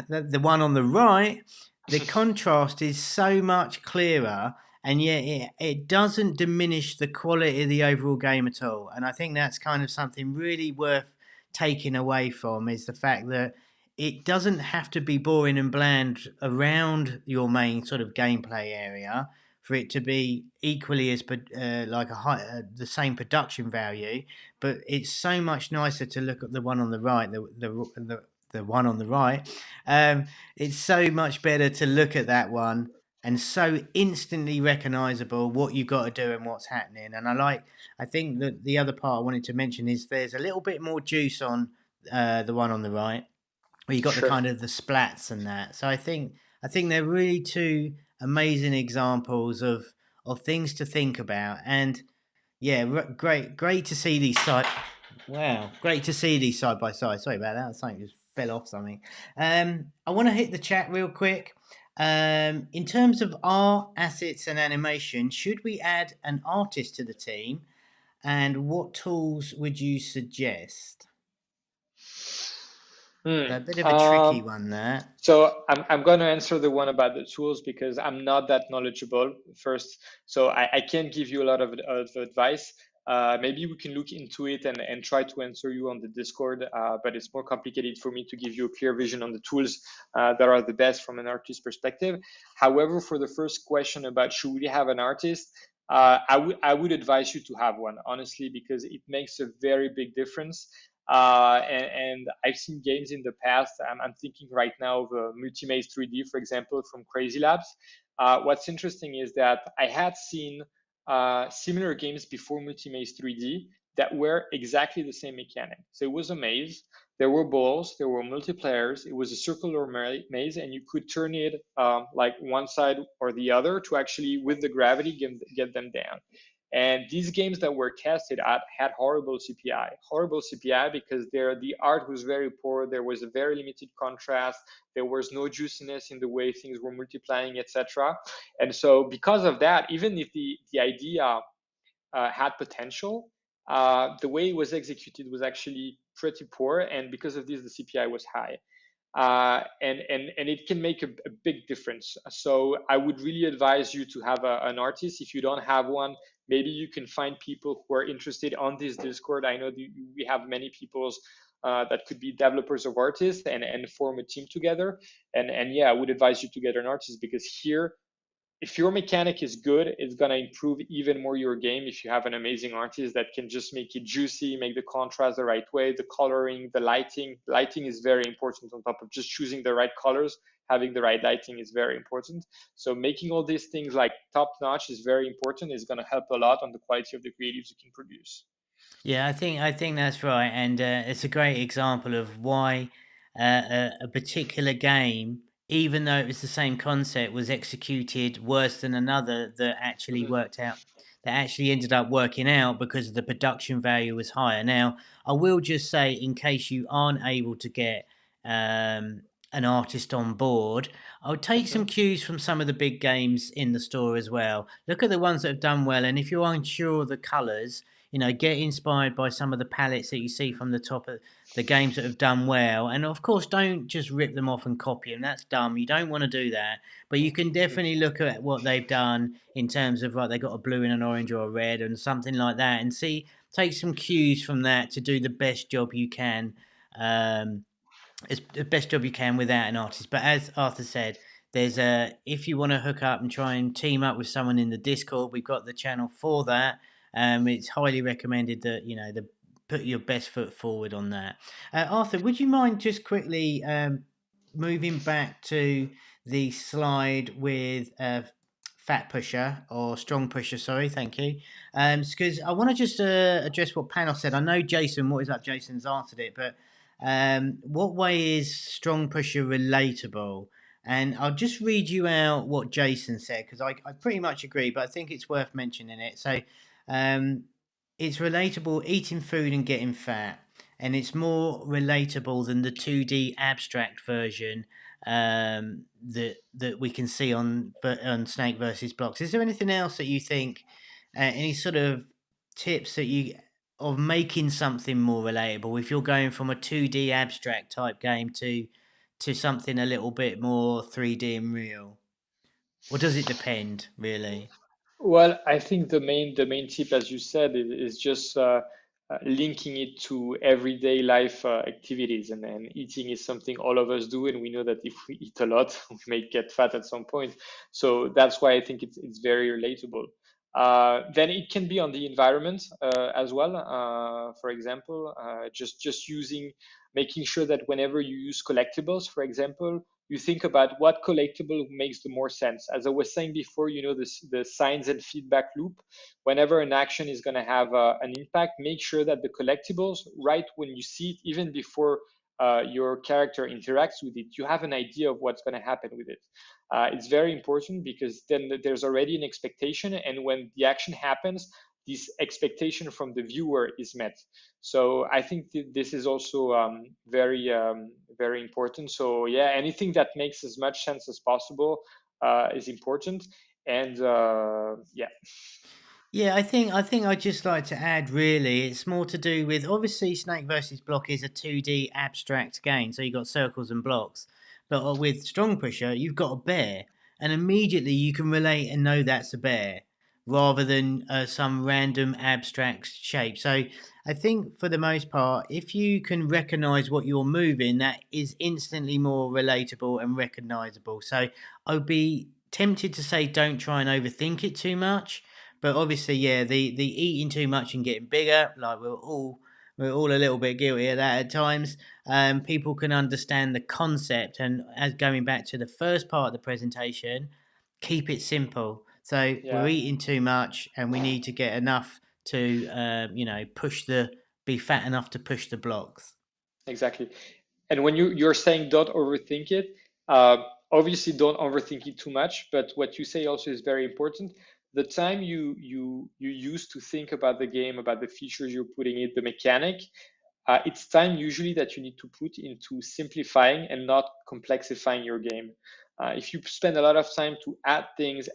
the one on the right, the contrast is so much clearer, and yet it doesn't diminish the quality of the overall game at all. And I think that's kind of something really worth taking away from is the fact that it doesn't have to be boring and bland around your main sort of gameplay area for it to be equally as like the same production value. But it's so much nicer to look at the one on the right, the one on the right. It's so much better to look at that one and so instantly recognizable what you've got to do and what's happening. And I think that the other part I wanted to mention is there's a little bit more juice on the one on the right, where you got the Sure. kind of the splats and that. So I think they're really two amazing examples of things to think about. And yeah, great to see these side. Wow, great to see these side by side. Sorry about that. Something just fell off something. I want to hit the chat real quick. In terms of art, assets, and animation, should we add an artist to the team? And what tools would you suggest? Hmm. A bit of a tricky one there. So I'm going to answer the one about the tools because I'm not that knowledgeable first. So I can't give you a lot of advice. Maybe we can look into it and try to answer you on the Discord, but it's more complicated for me to give you a clear vision on the tools that are the best from an artist perspective. However, for the first question about should we have an artist, I would advise you to have one, honestly, because it makes a very big difference. And I've seen games in the past. I'm thinking right now of Multimaze 3D, for example, from Crazy Labs. What's interesting is that I had seen similar games before Multimaze 3D that were exactly the same mechanic. So it was a maze. There were balls. There were multiplayers. It was a circular maze, and you could turn it like one side or the other to actually, with the gravity, get them down. And these games that were tested at had horrible CPI because the art was very poor. There was a very limited contrast. There was no juiciness in the way things were multiplying, etc. And so, because of that, even if the idea had potential, the way it was executed was actually pretty poor. And because of this, the CPI was high. And it can make a big difference. So I would really advise you to have an artist. If you don't have one, maybe you can find people who are interested on this Discord. I know we have many people that could be developers of artists and form a team together. And yeah, I would advise you to get an artist because here if your mechanic is good, it's going to improve even more your game if you have an amazing artist that can just make it juicy, make the contrast the right way, the coloring, the lighting. Lighting is very important on top of just choosing the right colors. Having the right lighting is very important. So making all these things like top notch is very important. It's going to help a lot on the quality of the creatives you can produce. Yeah, I think that's right, and it's a great example of why a particular game, even though it was the same concept, was executed worse than another that actually Mhm. worked out. That actually ended up working out because the production value was higher. Now, I will just say, in case you aren't able to get an artist on board, I would take some Mhm. cues from some of the big games in the store as well. Look at the ones that have done well, and if you're unsure of the colours, get inspired by some of the palettes that you see from the top of the games that have done well. And of course, don't just rip them off and copy them. That's dumb. You don't want to do that. But you can definitely look at what they've done in terms of, right, they got a blue and an orange or a red and something like that, and take some cues from that to do the best job you can. As the best job you can without an artist. But as Arthur said, there's a if you want to hook up and try and team up with someone in the Discord, we've got the channel for that. It's highly recommended that the put your best foot forward on that. Arthur, would you mind just quickly moving back to the slide with fat pusher or strong pusher? Sorry, thank you. Because I want to just address what Panos said. I know Jason. What is up? Jason's answered it, but what way is strong pusher relatable? And I'll just read you out what Jason said because I pretty much agree, but I think it's worth mentioning it. So, um, it's relatable eating food and getting fat. and it's more relatable than the 2D abstract version that we can see on Snake versus Blocks. Is there anything else that you think, any sort of tips that you of making something more relatable if you're going from a 2D abstract type game to something a little bit more 3D and real? Or does it depend, really? Well, I think the main tip, as you said, is just linking it to everyday life activities, and eating is something all of us do, and we know that if we eat a lot, we may get fat at some point. So that's why I think it's very relatable. Then it can be on the environment as well. For example, just using, making sure that whenever you use collectibles, for example, you think about what collectible makes the more sense. As I was saying before, the signs and feedback loop. Whenever an action is going to have an impact, make sure that the collectibles, right when you see it, even before your character interacts with it, you have an idea of what's going to happen with it. It's very important because then there's already an expectation, and when the action happens, this expectation from the viewer is met. So I think this is also very important. So yeah, anything that makes as much sense as possible is important. And yeah. Yeah, I think I'd just like to add really it's more to do with obviously Snake versus Block is a 2D abstract game, so you've got circles and blocks. But with Strong Pusher, you've got a bear, and immediately you can relate and know that's a bear rather than some random abstract shape. So I think for the most part, if you can recognize what you're moving, that is instantly more relatable and recognizable. So I'd be tempted to say don't try and overthink it too much, but obviously, yeah, the eating too much and getting bigger, like we're all a little bit guilty of that at times. People can understand the concept, and as going back to the first part of the presentation, keep it simple. So we're Yeah, eating too much, and we need to get enough to, push the be fat enough to push the blocks. exactly. And when you're saying don't overthink it, obviously don't overthink it too much. But what you say also is very important. The time you use to think about the game, about the features you're putting in, the mechanic, it's time usually that you need to put into simplifying and not complexifying your game. If you spend a lot of time to add things,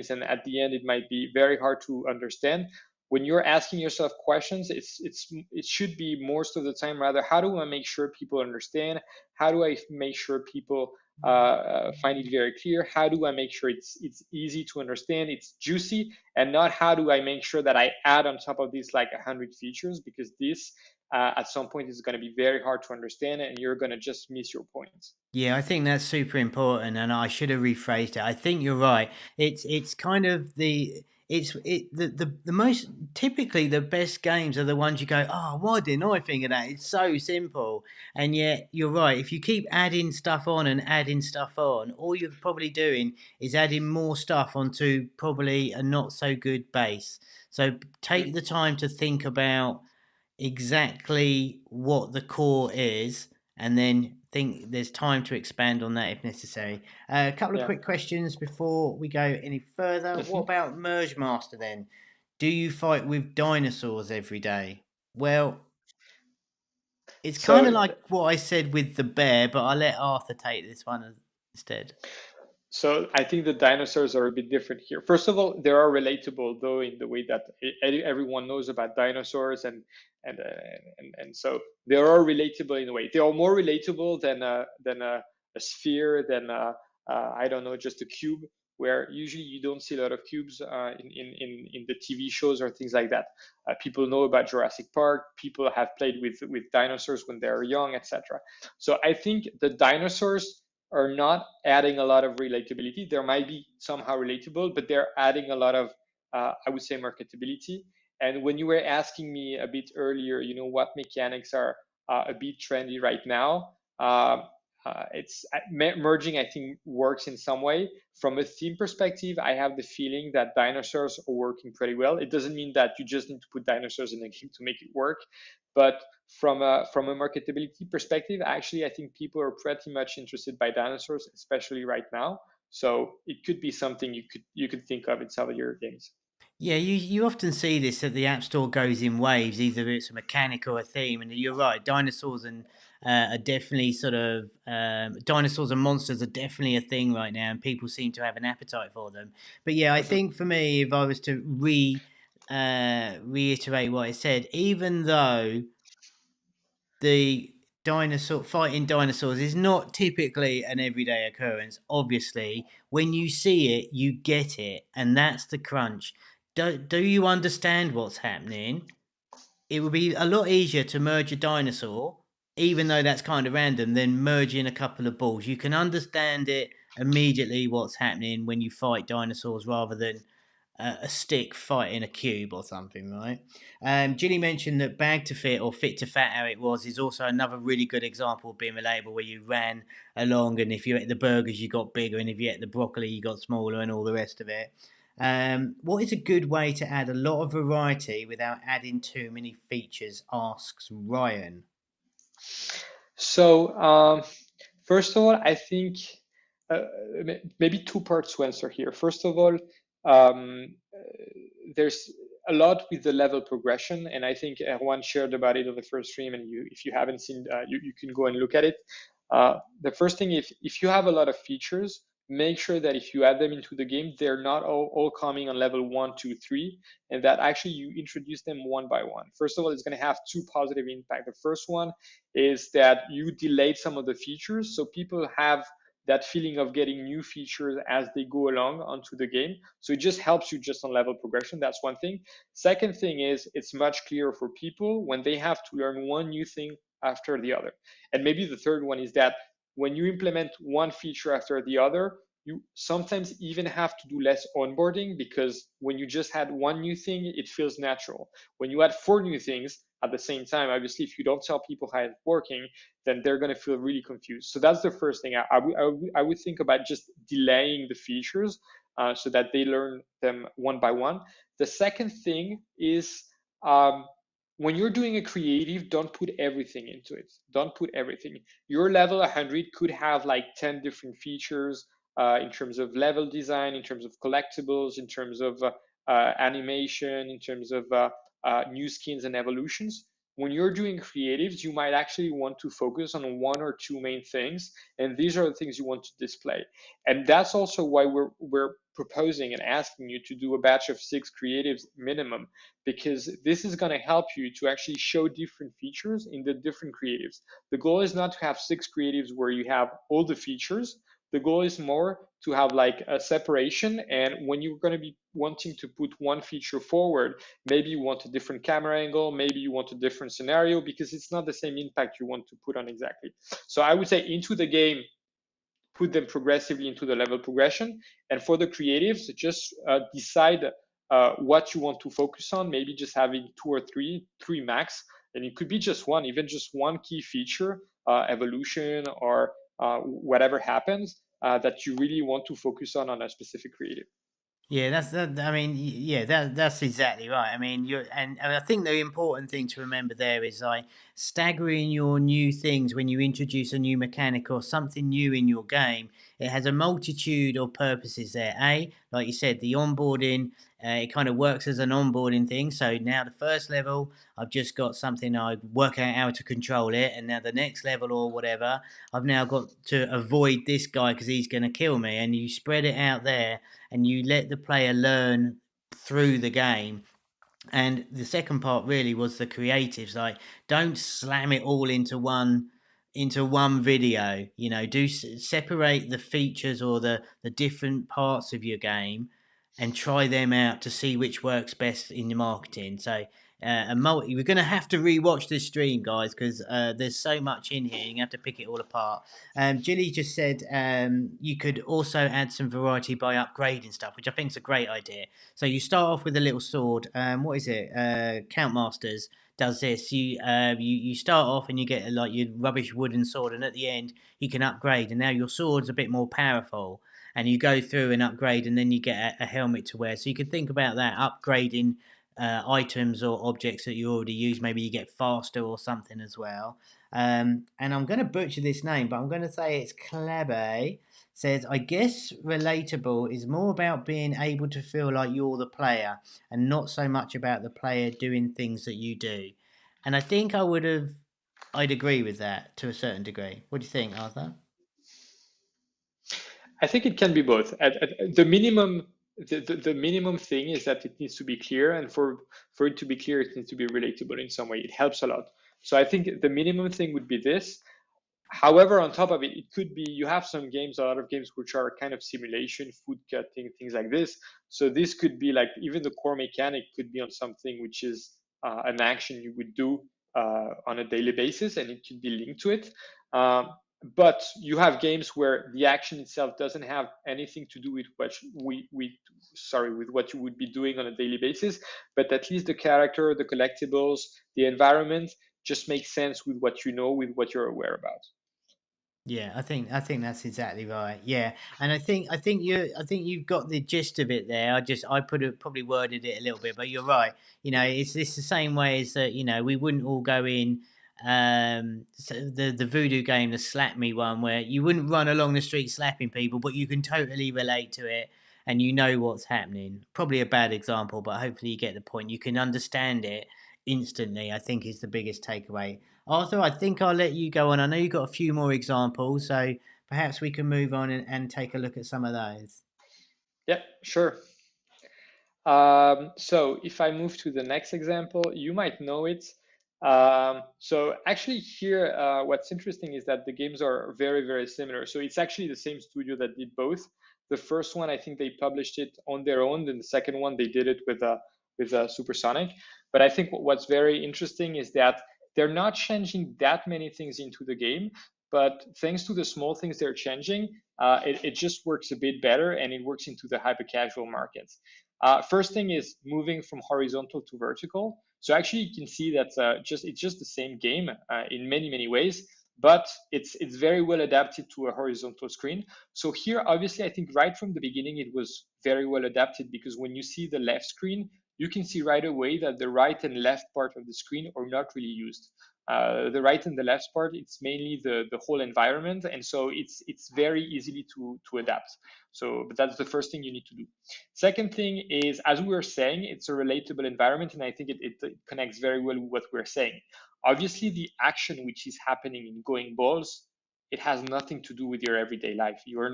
and at the end it might be very hard to understand. When you're asking yourself questions, it should be most of the time rather, how do I make sure people understand? How do I make sure people find it very clear? How do I make sure it's easy to understand? It's juicy, and not how do I make sure that I add on top of this like 100 features, because this at some point is going to be very hard to understand, and you're going to just miss your point. Yeah, I think that's super important, and I should have rephrased it. I think you're right. It's kind of the most typically the best games are the ones you go, oh, why didn't I think of that? It's so simple, and yet you're right. If you keep adding stuff on and adding stuff on, all you're probably doing is adding more stuff onto probably a not so good base. So take the time to think about exactly what the core is, and then think there's time to expand on that if necessary. A couple of Yeah. quick questions before we go any further. What Mhm. about Merge Master then? Do you fight with dinosaurs every day? Well, it's kind of So like what I said with the bear, but I'll let Arthur take this one instead. So I think the dinosaurs are a bit different here. First of all, they are relatable though in the way that everyone knows about dinosaurs, and so they are relatable in a way. They are more relatable than a sphere, than I don't know, just a cube, where usually you don't see a lot of cubes in the TV shows or things like that. People know about Jurassic Park. People have played with dinosaurs when they are young, etc. So I think the dinosaurs are not adding a lot of relatability. There might be somehow relatable, but they're adding a lot of, I would say, marketability. And when you were asking me a bit earlier, what mechanics are a bit trendy right now, it's merging, I think, works in some way. From a theme perspective, I have the feeling that dinosaurs are working pretty well. It doesn't mean that you just need to put dinosaurs in a game to make it work, but from a marketability perspective, actually, I think people are pretty much interested by dinosaurs, especially right now. So it could be something you could think of in some of your games. Yeah, you often see this that the App Store goes in waves. Either it's a mechanic or a theme, and you're right. Dinosaurs and are definitely sort of dinosaurs and monsters are definitely a thing right now, and people seem to have an appetite for them. But yeah, I Mhm. think for me, if I was to reiterate what I said, even though the dinosaur fighting dinosaurs is not typically an everyday occurrence. Obviously, when you see it, you get it, and that's the crunch. Do you understand what's happening? It would be a lot easier to merge a dinosaur, even though that's kind of random, than merging a couple of balls. You can understand it immediately what's happening when you fight dinosaurs rather than a stick fighting a cube or something, right? Ginny mentioned that bag to fit or fit to fat, how it was, is also another really good example of being relatable, where you ran along, and if you ate the burgers, you got bigger, and if you ate the broccoli, you got smaller, and all the rest of it. What is a good way to add a lot of variety without adding too many features? Asks Ryan. So, first of all, I think uh, maybe two parts to answer here. First of all, there's a lot with the level progression, and I think everyone shared about it on the first stream. And if you haven't seen, you can go and look at it. The first thing, if you have a lot of features, make sure that if you add them into the game, they're not all coming on level 1, 2, 3, and that actually you introduce them one by one. First of all, it's going to have two positive impact. The first one is that you delayed some of the features, so people have that feeling of getting new features as they go along onto the game. So it just helps you just on level progression. That's one thing. Second thing is it's much clearer for people when they have to learn one new thing after the other. And maybe the third one is that when you implement one feature after the other, you sometimes even have to do less onboarding, because when you just had one new thing, it feels natural. When you add four new things at the same time, obviously, if you don't tell people how it's working, then they're going to feel really confused. So that's the first thing. I would think about just delaying the features so that they learn them one by one. The second thing is when you're doing a creative, don't put everything into it. Don't put everything. Your level 100 could have like 10 different features in terms of level design, in terms of collectibles, in terms of animation, in terms of new skins and evolutions. When you're doing creatives, you might actually want to focus on one or two main things, and these are the things you want to display. And that's also why we're proposing and asking you to do a batch of 6 creatives minimum, because this is going to help you to actually show different features in the different creatives. The goal is not to have 6 creatives where you have all the features. The goal is more to have like a separation, and when you're going to be wanting to put one feature forward, maybe you want a different camera angle, maybe you want a different scenario, because it's not the same impact you want to put on exactly. So I would say into the game, put them progressively into the level progression. And for the creatives, just decide what you want to focus on. Maybe just having two or three max, and it could be just one, even just one key feature, evolution or whatever happens that you really want to focus on a specific creative. Yeah, that's that. I mean, yeah, that's exactly right. I mean, and I think the important thing to remember there is like staggering your new things when you introduce a new mechanic or something new in your game. It has a multitude of purposes there. Like you said, the onboarding. It kind of works as an onboarding thing. So now the first level, I've just got something I work out how to control it, and now the next level or whatever, I've now got to avoid this guy because he's going to kill me, and you spread it out there and you let the player learn through the game. And the second part really was the creatives. Like, don't slam it all into one video. You know, do separate the features or the different parts of your game and try them out to see which works best in your marketing. So we're going to have to rewatch this stream, guys, because there's so much in here. You have to pick it all apart. Gilly just said you could also add some variety by upgrading stuff, which I think is a great idea. So you start off with a little sword. What is it? Count Masters does this. You start off and you get like your rubbish wooden sword, and at the end you can upgrade, and now your sword's a bit more powerful. And you go through and upgrade, and then you get a helmet to wear. So you could think about that upgrading items or objects that you already use. Maybe you get faster or something as well. And I'm going to butcher this name, but I'm going to say it's Klebe. Says, I guess relatable is more about being able to feel like you're the player and not so much about the player doing things that you do. And I think I'd agree with that to a certain degree. What do you think, Arthur? I think it can be both. At the minimum, the minimum thing is that it needs to be clear, and for it to be clear, it needs to be relatable in some way. It helps a lot. So I think the minimum thing would be this. However, on top of it, it could be you have some games, a lot of games which are kind of simulation, food cutting, things like this. So this could be like even the core mechanic could be on something which is an action you would do on a daily basis, and it could be linked to it. But you have games where the action itself doesn't have anything to do with what with what you would be doing on a daily basis, but at least the character, the collectibles, the environment just makes sense with what you know, with what you're aware about. Yeah, I think that's exactly right. Yeah, and I think you've got the gist of it there. I probably worded it a little bit, but you're right. It's the same way as that. We wouldn't all go in so the voodoo game, the slap me one, where you wouldn't run along the street slapping people, but you can totally relate to it and you know what's happening. Probably a bad example, but hopefully you get the point. You can understand it instantly. I think is the biggest takeaway. Arthur, I think I'll let you go on. I know you've got a few more examples, so perhaps we can move on and take a look at some of those. Yeah, sure. So if I move to the next example, you might know it. So actually here, what's interesting is that the games are very, very similar. So it's actually the same studio that did both. The first one, I think they published it on their own. Then the second one, they did it with Supersonic. But I think what's very interesting is that they're not changing that many things into the game. But thanks to the small things they're changing, it just works a bit better and it works into the hyper casual markets. First thing is moving from horizontal to vertical. So actually, you can see that it's just the same game in many ways, but it's very well adapted to a horizontal screen. So here, obviously, I think right from the beginning it was very well adapted because when you see the left screen, you can see right away that the right and left part of the screen are not really used. The right and the left part, it's mainly the whole environment, and so it's very easily to adapt. So, but that's the first thing you need to do. Second thing is, as we were saying, it's a relatable environment, and I think it connects very well with what we're saying. Obviously, the action which is happening in going balls, it has nothing to do with your everyday life. You're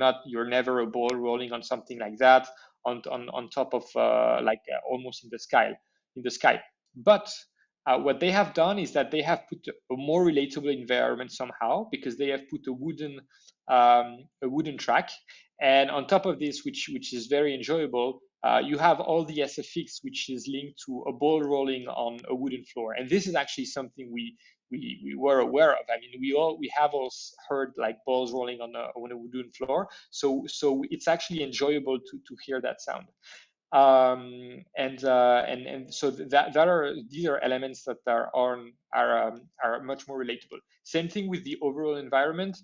never a ball rolling on something like that on top of almost in the sky. But what they have done is that they have put a more relatable environment somehow because they have put a wooden track, and on top of this, which is very enjoyable, you have all the SFX, which is linked to a ball rolling on a wooden floor. And this is actually something we were aware of. I mean, we have all heard like balls rolling on a wooden floor. So it's actually enjoyable to hear that sound. And so that are these are elements that are much more relatable. Same thing with the overall environment.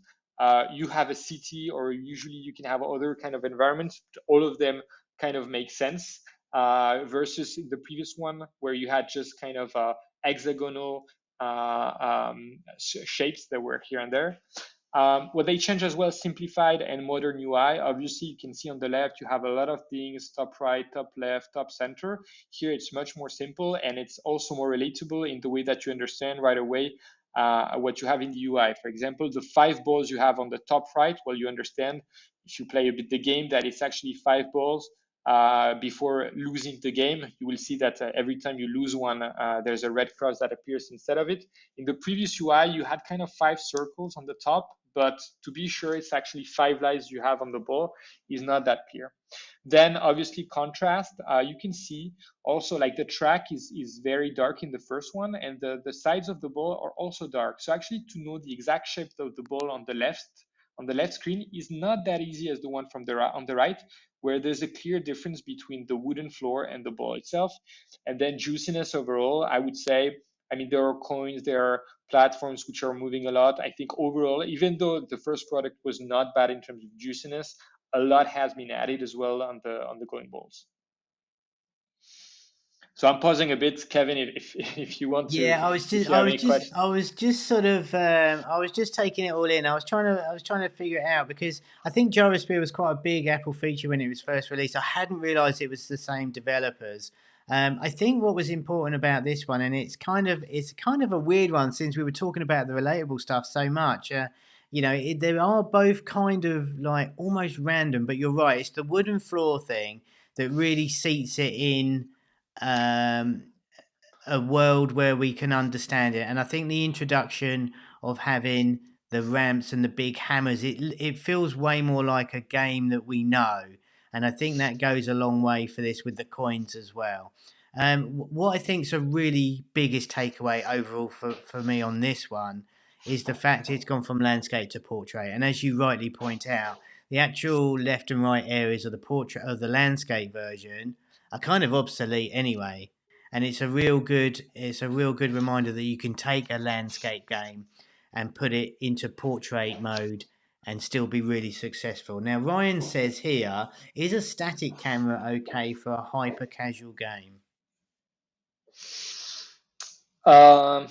You have a city, or usually you can have other kind of environments. All of them kind of make sense versus the previous one where you had just kind of hexagonal shapes that were here and there. What they change as well, simplified and modern UI. Obviously, you can see on the left, you have a lot of things, top right, top left, top center. Here, it's much more simple, and it's also more relatable in the way that you understand right away what you have in the UI. For example, the 5 balls you have on the top right, well, you understand if you play a bit the game that it's actually 5 balls. Before losing the game, you will see that every time you lose one, there's a red cross that appears instead of it. In the previous UI, you had kind of 5 circles on the top, but to be sure it's actually 5 lives you have on the ball is not that clear. Then obviously contrast, you can see also like the track is very dark in the first one, and the sides of the ball are also dark. So actually to know the exact shape of the ball on the left screen is not that easy as the one from on the right, where there's a clear difference between the wooden floor and the ball itself. And then juiciness overall, I would say, I mean, there are coins, there are platforms which are moving a lot. I think overall, even though the first product was not bad in terms of juiciness, a lot has been added as well on the going balls. So I'm pausing a bit, Kevin, if you want to, Yeah, I was if just, you I have was any just, questions. I was just sort of, I was just taking it all in. I was trying to figure it out because I think Gyrosphere was quite a big Apple feature when it was first released. I hadn't realised it was the same developers. I think what was important about this one, and it's kind of a weird one since we were talking about the relatable stuff so much. They are both kind of like almost random, but you're right. It's the wooden floor thing that really seats it in. Um, a world where we can understand it. And I think the introduction of having the ramps and the big hammers, it feels way more like a game that we know. And I think that goes a long way for this with the coins as well. What I think is a really biggest takeaway overall for me on this one is the fact it's gone from landscape to portrait. And as you rightly point out, the actual left and right areas of the portrait of the landscape version are kind of obsolete anyway, and it's a real good reminder that you can take a landscape game and put it into portrait mode and still be really successful. Now Ryan says here, is a static camera okay for a hyper casual game? Um,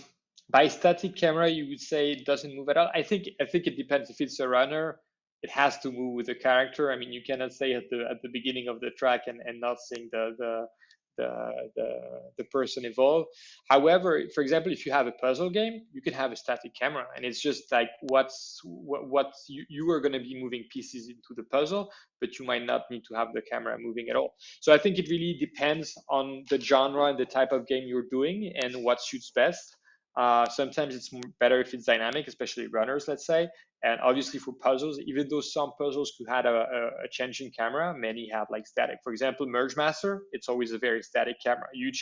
by static camera, you would say it doesn't move at all. I think it depends. If it's a runner, it has to move with the character. I mean, you cannot say at the beginning of the track and not seeing the person evolve. However, for example, if you have a puzzle game, you can have a static camera, and it's just like what you are going to be moving pieces into the puzzle, but you might not need to have the camera moving at all. So I think it really depends on the genre and the type of game you're doing and what suits best. Sometimes it's better if it's dynamic, especially runners, let's say. And obviously for puzzles, even though some puzzles could have a changing camera, many have like static. For example, Merge Master, it's always a very static camera. You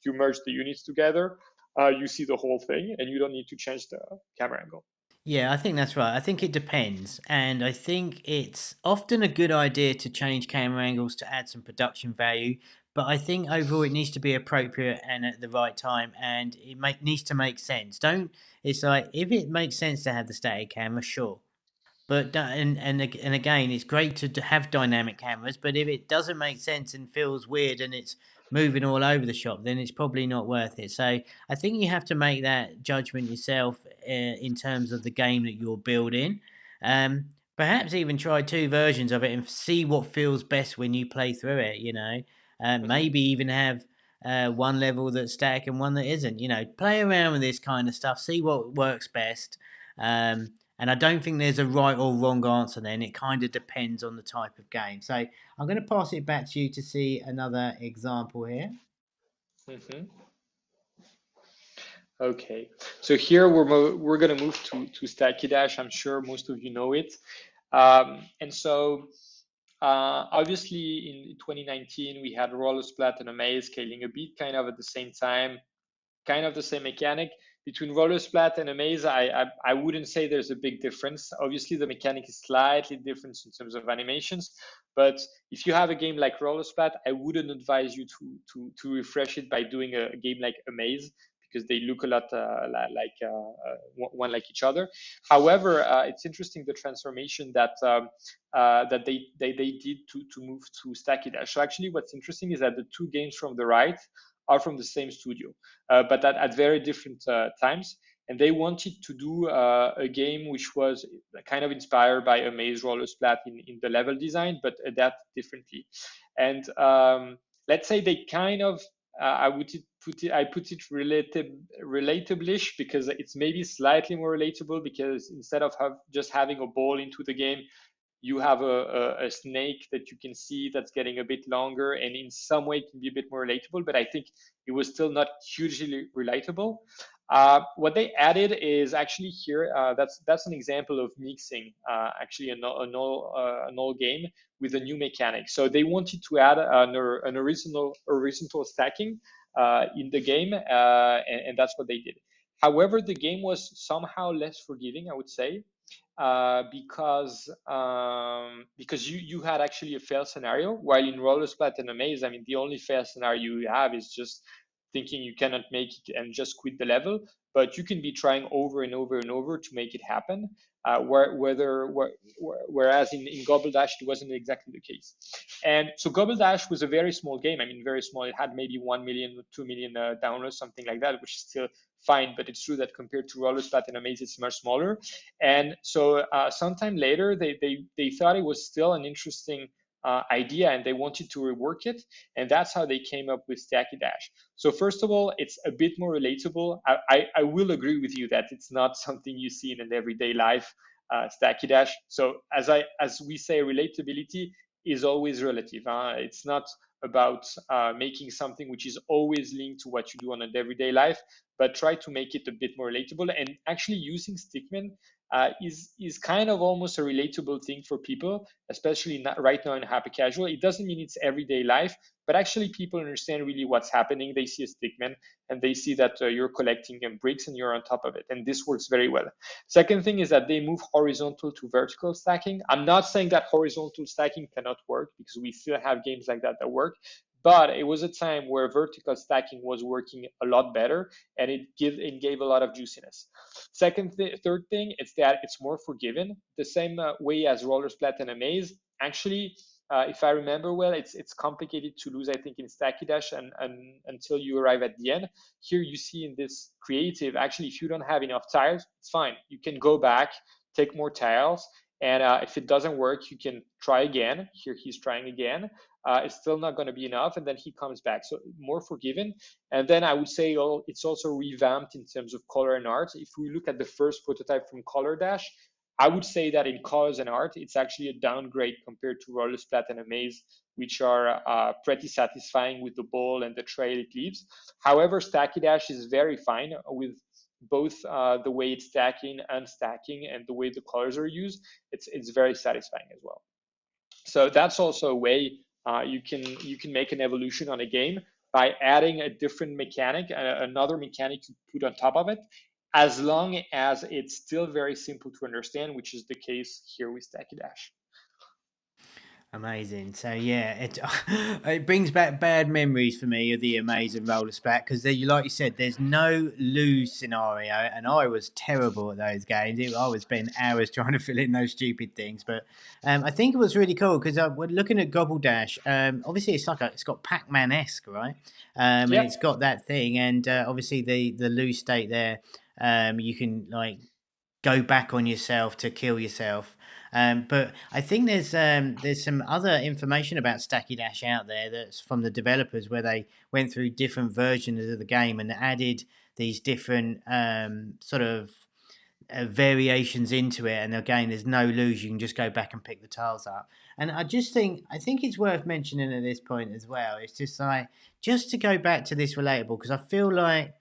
merge the units together, you see the whole thing, and you don't need to change the camera angle. Yeah, I think that's right. I think it depends. And I think it's often a good idea to change camera angles to add some production value. But I think overall it needs to be appropriate and at the right time, and needs to make sense. Don't, it's like, if it makes sense to have the static camera, sure. But and again, it's great to have dynamic cameras. But if it doesn't make sense and feels weird and it's moving all over the shop, then it's probably not worth it. So I think you have to make that judgment yourself in terms of the game that you're building. Perhaps even try two versions of it and see what feels best when you play through it. Mm-hmm. Maybe even have one level that's static and one that isn't. Play around with this kind of stuff, see what works best. And I don't think there's a right or wrong answer then. It kind of depends on the type of game. So I'm going to pass it back to you to see another example here. Mm-hmm. Okay, so here we're gonna move to Stacky Dash. I'm sure most of you know it, and so obviously in 2019 we had Roller Splat and Amaze scaling a bit kind of at the same time, kind of the same mechanic. Between Roller Splat and Amaze, I wouldn't say there's a big difference. Obviously, the mechanic is slightly different in terms of animations, but if you have a game like Roller Splat, I wouldn't advise you to refresh it by doing a game like Amaze because they look a lot one like each other. However, it's interesting the transformation that they did to move to Stacky Dash. So actually, what's interesting is that the two games from the right are from the same studio, but at very different times. And they wanted to do a game which was kind of inspired by Amaze Roller Splat in the level design, but adapt differently. And let's say they kind of I put it relatableish because it's maybe slightly more relatable because instead of just having a ball into the game, you have a snake that you can see that's getting a bit longer and in some way can be a bit more relatable, but I think it was still not hugely relatable. What they added is actually here, that's an example of mixing actually an old game with a new mechanic. So they wanted to add an horizontal stacking in the game, and that's what they did. However, the game was somehow less forgiving, I would say, because you had actually a fail scenario, while in Roller Splat and Amaze, I mean, the only fail scenario you have is just thinking you cannot make it and just quit the level. but you can be trying over and over and over to make it happen. Whereas in Gobble Dash, it wasn't exactly the case. And so Gobble Dash was a very small game. I mean, very small. It had maybe 1 million, 2 million downloads, something like that, which is still fine. But it's true that compared to Roller Splat and Amaze, it's much smaller. And so sometime later, they thought it was still an interesting idea and they wanted to rework it. And that's how they came up with Stacky Dash. So first of all, it's a bit more relatable. I will agree with you that it's not something you see in an everyday life, Stacky Dash. So as we say, relatability is always relative. It's not about making something which is always linked to what you do on an everyday life, but try to make it a bit more relatable. And actually using stickmen is kind of almost a relatable thing for people, especially right now in happy casual. It doesn't mean it's everyday life, but actually people understand really what's happening. They see a stickman and they see that you're collecting bricks and you're on top of it, and this works very well. Second thing is that they move horizontal to vertical stacking. I'm not saying that horizontal stacking cannot work, because we still have games like that work, but it was a time where vertical stacking was working a lot better, and it gave a lot of juiciness. Third thing is that it's more forgiving, the same way as Roller Splat and Amaze. Actually, if I remember well, it's complicated to lose, I think, in Stacky Dash and until you arrive at the end. Here you see in this creative, actually, if you don't have enough tiles, it's fine. You can go back, take more tiles, and if it doesn't work, you can try again. Here he's trying again. It's still not going to be enough, and then he comes back. So more forgiving. And then I would say it's also revamped in terms of color and art. If we look at the first prototype from Color Dash, I would say that in colors and art, it's actually a downgrade compared to Roller Splat and Amaze, which are pretty satisfying with the ball and the trail it leaves. However, Stacky Dash is very fine with both the way it's stacking, unstacking, and the way the colors are used. It's very satisfying as well. So that's also a way you can make an evolution on a game by adding a different mechanic, another mechanic to put on top of it, as long as it's still very simple to understand, which is the case here with Stacky Dash. Amazing. So yeah, it it brings back bad memories for me of the amazing roller splat, because like you said, there's no lose scenario, and I was terrible at those games. I would spend hours trying to fill in those stupid things, but I think it was really cool because we're looking at Gobble Dash. Obviously, it's got Pac-Man esque, right? And Yeah. it's got that thing, and obviously the lose state there. You can like go back on yourself to kill yourself. But I think there's some other information about Stacky Dash out there that's from the developers, where they went through different versions of the game and added these different sort of variations into it. And again, there's no lose; you can just go back and pick the tiles up. And I think it's worth mentioning at this point as well. It's just like just to go back to this relatable, because I feel like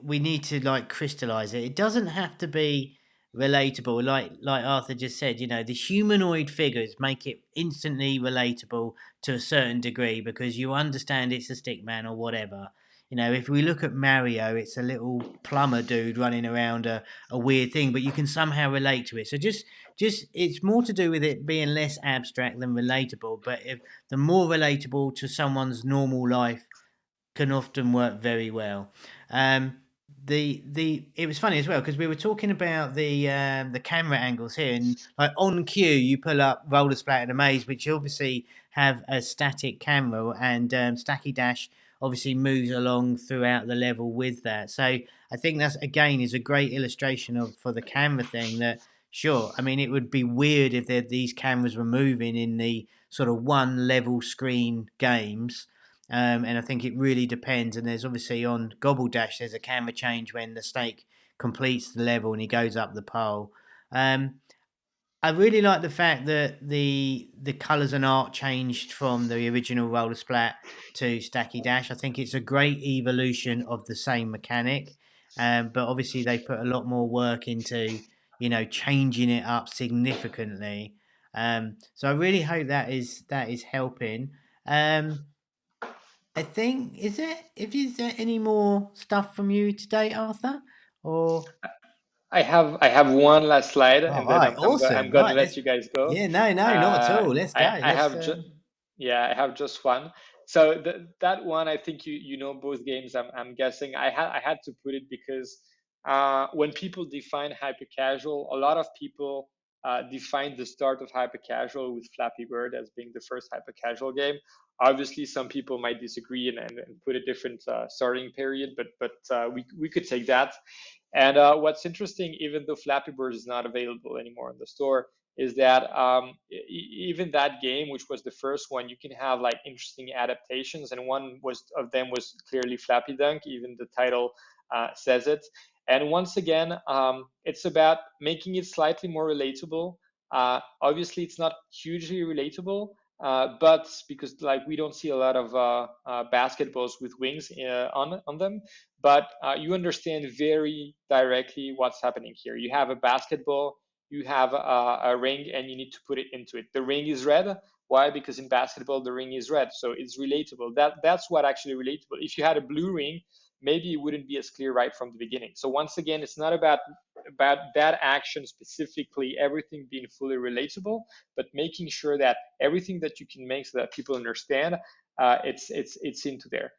we need to like crystallize it. It doesn't have to be relatable, like Arthur just said. You know, the humanoid figures make it instantly relatable to a certain degree because you understand it's a stick man or whatever. You know, if we look at Mario, it's a little plumber dude running around a weird thing, but you can somehow relate to it. So just it's more to do with it being less abstract than relatable. But if the more relatable to someone's normal life can often work very well. Um, the it was funny as well because we were talking about the camera angles here, and like on cue you pull up Roller Splat and Amaze, which obviously have a static camera, and Stacky Dash obviously moves along throughout the level with that. So I think that's again is a great illustration of for the camera thing that. Sure. I mean, it would be weird if these cameras were moving in the sort of one level screen games, and I think it really depends. And there's obviously on Gobble Dash, there's a camera change when the snake completes the level and he goes up the pole. Um, I really like the fact that the colours and art changed from the original Roller Splat to Stacky Dash. I think it's a great evolution of the same mechanic, but obviously they put a lot more work into changing it up significantly. So I really hope that is helping. Um, I think is there any more stuff from you today, Arthur? Or I have one last slide, all and then right, I'm awesome. gonna Right, let let's you guys go. yeah, no, not at Uh, all. Let's I go. I Let's have just yeah, I have just one. So that one, I think you know both games. I'm guessing. I had to put it because when people define hyper casual, a lot of people define the start of hyper casual with Flappy Bird as being the first hyper casual game. Obviously, some people might disagree and put a different starting period, but we could take that. And what's interesting, even though Flappy Bird is not available anymore in the store, is that even that game, which was the first one, you can have like interesting adaptations, and one was of them was clearly Flappy Dunk. Even the title says it. And once again, it's about making it slightly more relatable. Obviously, it's not hugely relatable, but because like we don't see a lot of basketballs with wings on them, but you understand very directly what's happening here. You have a basketball, you have a ring, and you need to put it into it. The ring is red. Why? Because in basketball the ring is red, so it's relatable. That's what actually relatable. If you had a blue ring, maybe it wouldn't be as clear right from the beginning. So once again, it's not about that action specifically, everything being fully relatable, but making sure that everything that you can make so that people understand, it's into there.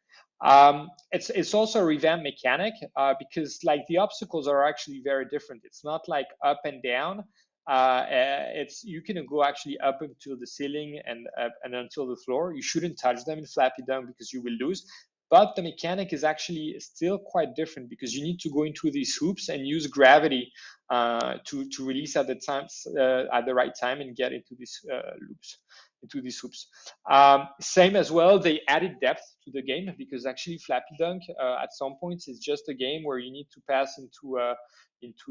It's also a revamped mechanic because like the obstacles are actually very different. It's not like up and down. It's you can go actually up until the ceiling and until the floor. You shouldn't touch them in Flappy Down because you will lose. But the mechanic is actually still quite different because you need to go into these hoops and use gravity to release at at the right time and get into these loops, into these hoops. Same as well, they added depth to the game because actually Flappy Dunk at some points is just a game where you need to pass into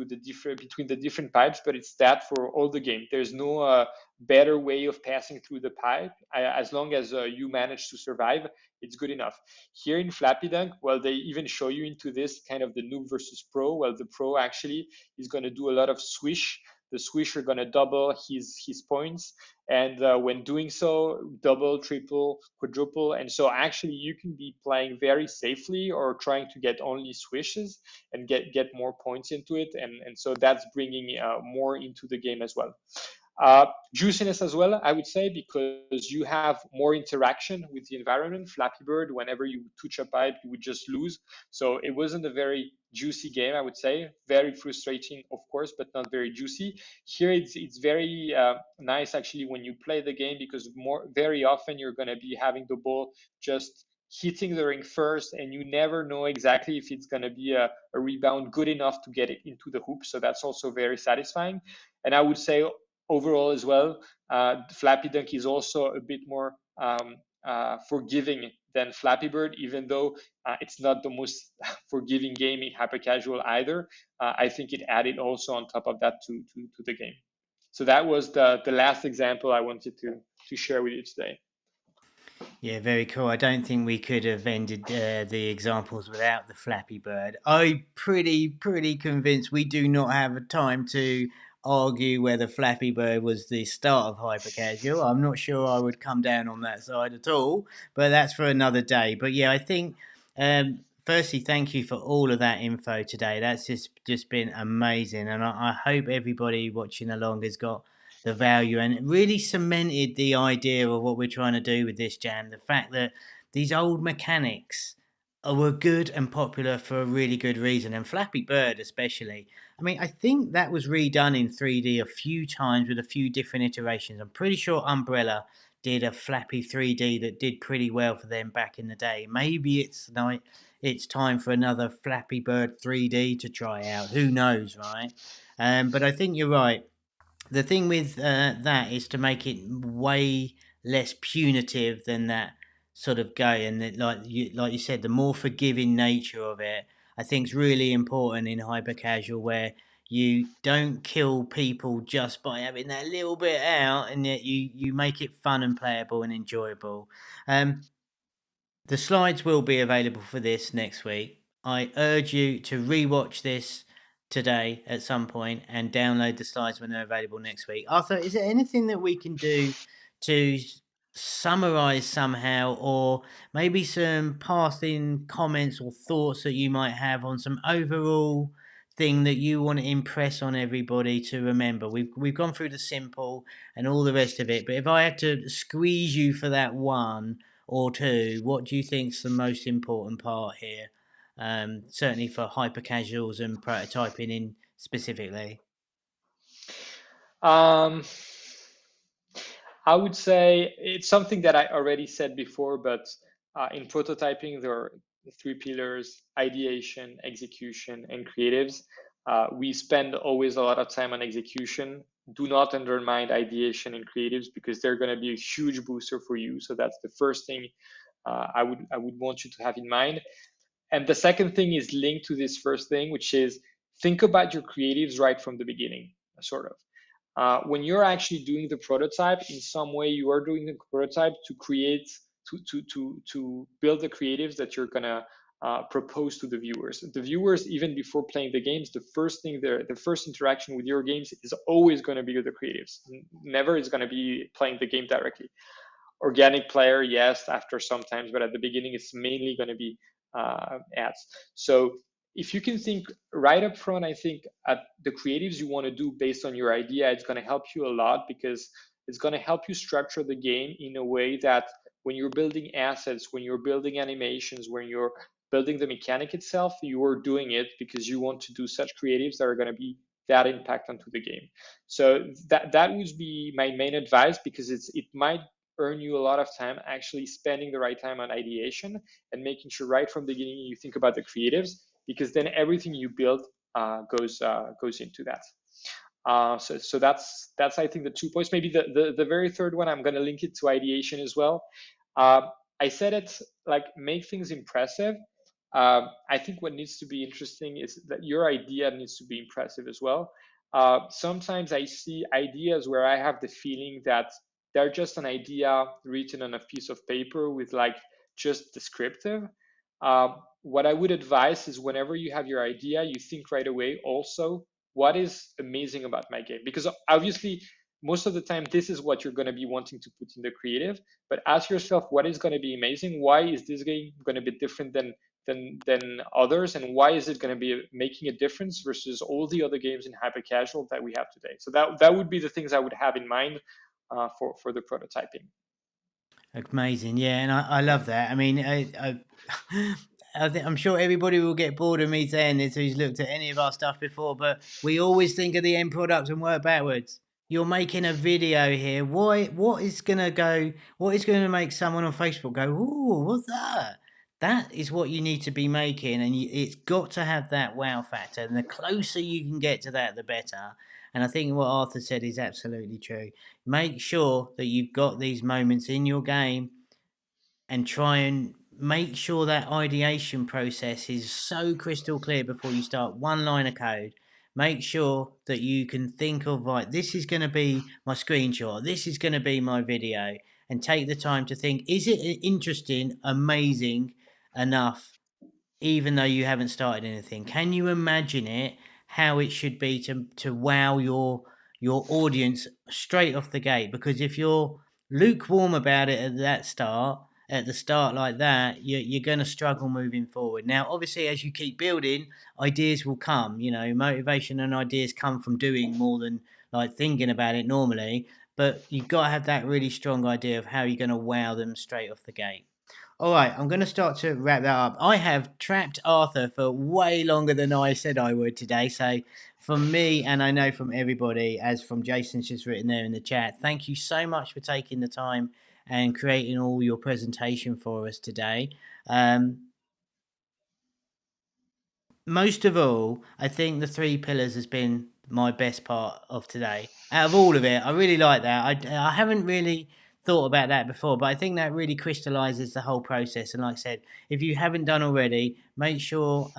the different between the different pipes, but it's that for all the game. There's no better way of passing through the pipe. As long as you manage to survive, it's good enough. Here in Flappy Dunk, well, they even show you into this kind of the noob versus pro. Well, the pro actually is going to do a lot of swish. The swish are going to double his points, and when doing so, double, triple, quadruple. And so actually you can be playing very safely or trying to get only swishes and get more points into it, and so that's bringing more into the game as well. Juiciness as well, I would say, because you have more interaction with the environment. Flappy Bird, whenever you touch a pipe, you would just lose. So it wasn't a very juicy game, I would say. Very frustrating, of course, but not very juicy. Here, it's very nice actually when you play the game because very often you're going to be having the ball just hitting the ring first, and you never know exactly if it's going to be a rebound good enough to get it into the hoop. So that's also very satisfying. And I would say overall as well, Flappy Dunk is also a bit more forgiving than Flappy Bird, even though it's not the most forgiving game in hyper casual either. I think it added also on top of that to the game. So that was the last example I wanted to share with you today. Yeah, very cool. I don't think we could have ended the examples without the Flappy Bird. I'm pretty convinced we do not have time to argue whether Flappy Bird was the start of hyper casual. I'm not sure I would come down on that side at all, but that's for another day. But yeah, I think firstly, thank you for all of that info today. That's just been amazing, and I hope everybody watching along has got the value and it really cemented the idea of what we're trying to do with this jam. The fact that these old mechanics were good and popular for a really good reason, and Flappy Bird especially. I mean, I think that was redone in 3D a few times with a few different iterations. I'm pretty sure Umbrella did a Flappy 3D that did pretty well for them back in the day. Maybe it's time for another Flappy Bird 3D to try out. Who knows, right? But I think you're right. The thing with that is to make it way less punitive than that sort of gay, and like you said, the more forgiving nature of it, I think is really important in hyper casual, where you don't kill people just by having that little bit out, and yet you make it fun and playable and enjoyable. Um, the slides will be available for this next week. I urge you to rewatch this today at some point and download the slides when they're available next week. Arthur, is there anything that we can do to summarize somehow, or maybe some passing comments or thoughts that you might have on some overall thing that you want to impress on everybody to remember? We've gone through the simple and all the rest of it, but if I had to squeeze you for that one, or two, what do you think's the most important part here? Certainly for hyper casuals and prototyping in specifically. Um, I would say it's something that I already said before, but in prototyping, there are three pillars: ideation, execution, and creatives. We spend always a lot of time on execution. Do not undermine ideation and creatives because they're going to be a huge booster for you. So that's the first thing I would want you to have in mind. And the second thing is linked to this first thing, which is think about your creatives right from the beginning, sort of. When you're actually doing the prototype, in some way you are doing the prototype to create, to build the creatives that you're gonna propose to the viewers. The viewers, even before playing the games, the first thing, the first interaction with your games is always going to be with the creatives. Never is going to be playing the game directly. Organic player, yes, after sometimes, but at the beginning, it's mainly going to be ads. So if you can think right up front, I think at the creatives you want to do based on your idea, it's going to help you a lot because it's going to help you structure the game in a way that when you're building assets, when you're building animations, when you're building the mechanic itself, you are doing it because you want to do such creatives that are going to be that impact onto the game. So that would be my main advice because it might earn you a lot of time actually spending the right time on ideation and making sure right from the beginning you think about the creatives because then everything you build goes into that. So that's I think the 2 points. Maybe the very third one I'm going to link it to ideation as well. Uh, I said it like make things impressive. I think what needs to be interesting is that your idea needs to be impressive as well. Sometimes I see ideas where I have the feeling that they're just an idea written on a piece of paper with like just descriptive. What I would advise is whenever you have your idea, you think right away also, what is amazing about my game? Because obviously, most of the time, this is what you're going to be wanting to put in the creative. But ask yourself, what is going to be amazing? Why is this game going to be different than others? And why is it going to be making a difference versus all the other games in hyper casual that we have today? So that would be the things I would have in mind for the prototyping. Amazing, yeah, and I love that. I mean, I'm sure everybody will get bored of me saying this who's looked at any of our stuff before, but we always think of the end product and work backwards. You're making a video here. Why? What is gonna go? What is gonna make someone on Facebook go, "Ooh, what's that?" That is what you need to be making, and it's got to have that wow factor. And the closer you can get to that, the better. And I think what Arthur said is absolutely true. Make sure that you've got these moments in your game and try and make sure that ideation process is so crystal clear before you start one line of code. Make sure that you can think of, right, this is going to be my screenshot, this is going to be my video, and take the time to think, is it interesting, amazing enough even though you haven't started anything? Can you imagine it? How it should be to wow your audience straight off the gate? Because if you're lukewarm about it at the start like that, you're going to struggle moving forward. Now, obviously, as you keep building, ideas will come. You know, motivation and ideas come from doing more than like thinking about it normally. But you've got to have that really strong idea of how you're going to wow them straight off the gate. All right, I'm going to start to wrap that up. I have trapped Arthur for way longer than I said I would today. So, from me, and I know from everybody, as from Jason's just written there in the chat, thank you so much for taking the time and creating all your presentation for us today. Um, Most of all, I think the three pillars has been my best part of today. Out of all of it, I really like that. I haven't really thought about that before, but I think that really crystallizes the whole process. And like I said, if you haven't done already, make sure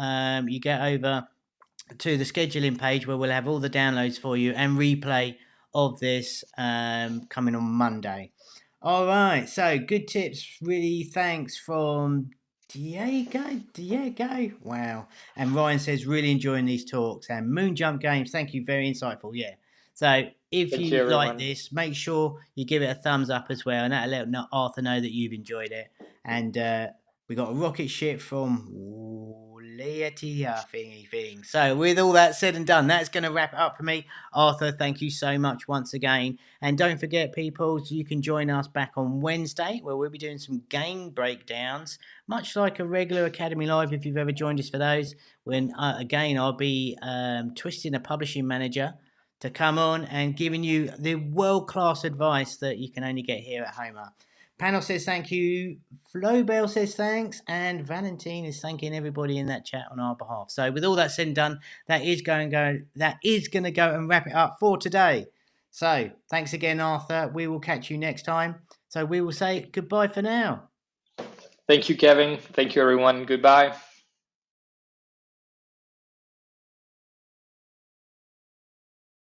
you get over to the scheduling page where we'll have all the downloads for you and replay of this coming on Monday. All right, so good tips. Really, thanks from Diego. Wow. And Ryan says, really enjoying these talks. And Moonjump Games, thank you. Very insightful. Yeah. So if Thank you, you like everyone. this, make sure you give it a thumbs up as well. And that'll let Arthur know that you've enjoyed it. And we got a rocket ship from Leatia thingy thing. So, with all that said and done, that's going to wrap it up for me. Arthur, thank you so much once again. And don't forget, people, you can join us back on Wednesday where we'll be doing some game breakdowns, much like a regular Academy Live if you've ever joined us for those. When, again, I'll be twisting a publishing manager to come on and giving you the world-class advice that you can only get here at Homa. Panel says thank you. Flo Bell says thanks. And Valentine is thanking everybody in that chat on our behalf. So with all that said and done, that is going to go and wrap it up for today. So thanks again, Arthur. We will catch you next time. So we will say goodbye for now. Thank you, Kevin. Thank you, everyone. Goodbye.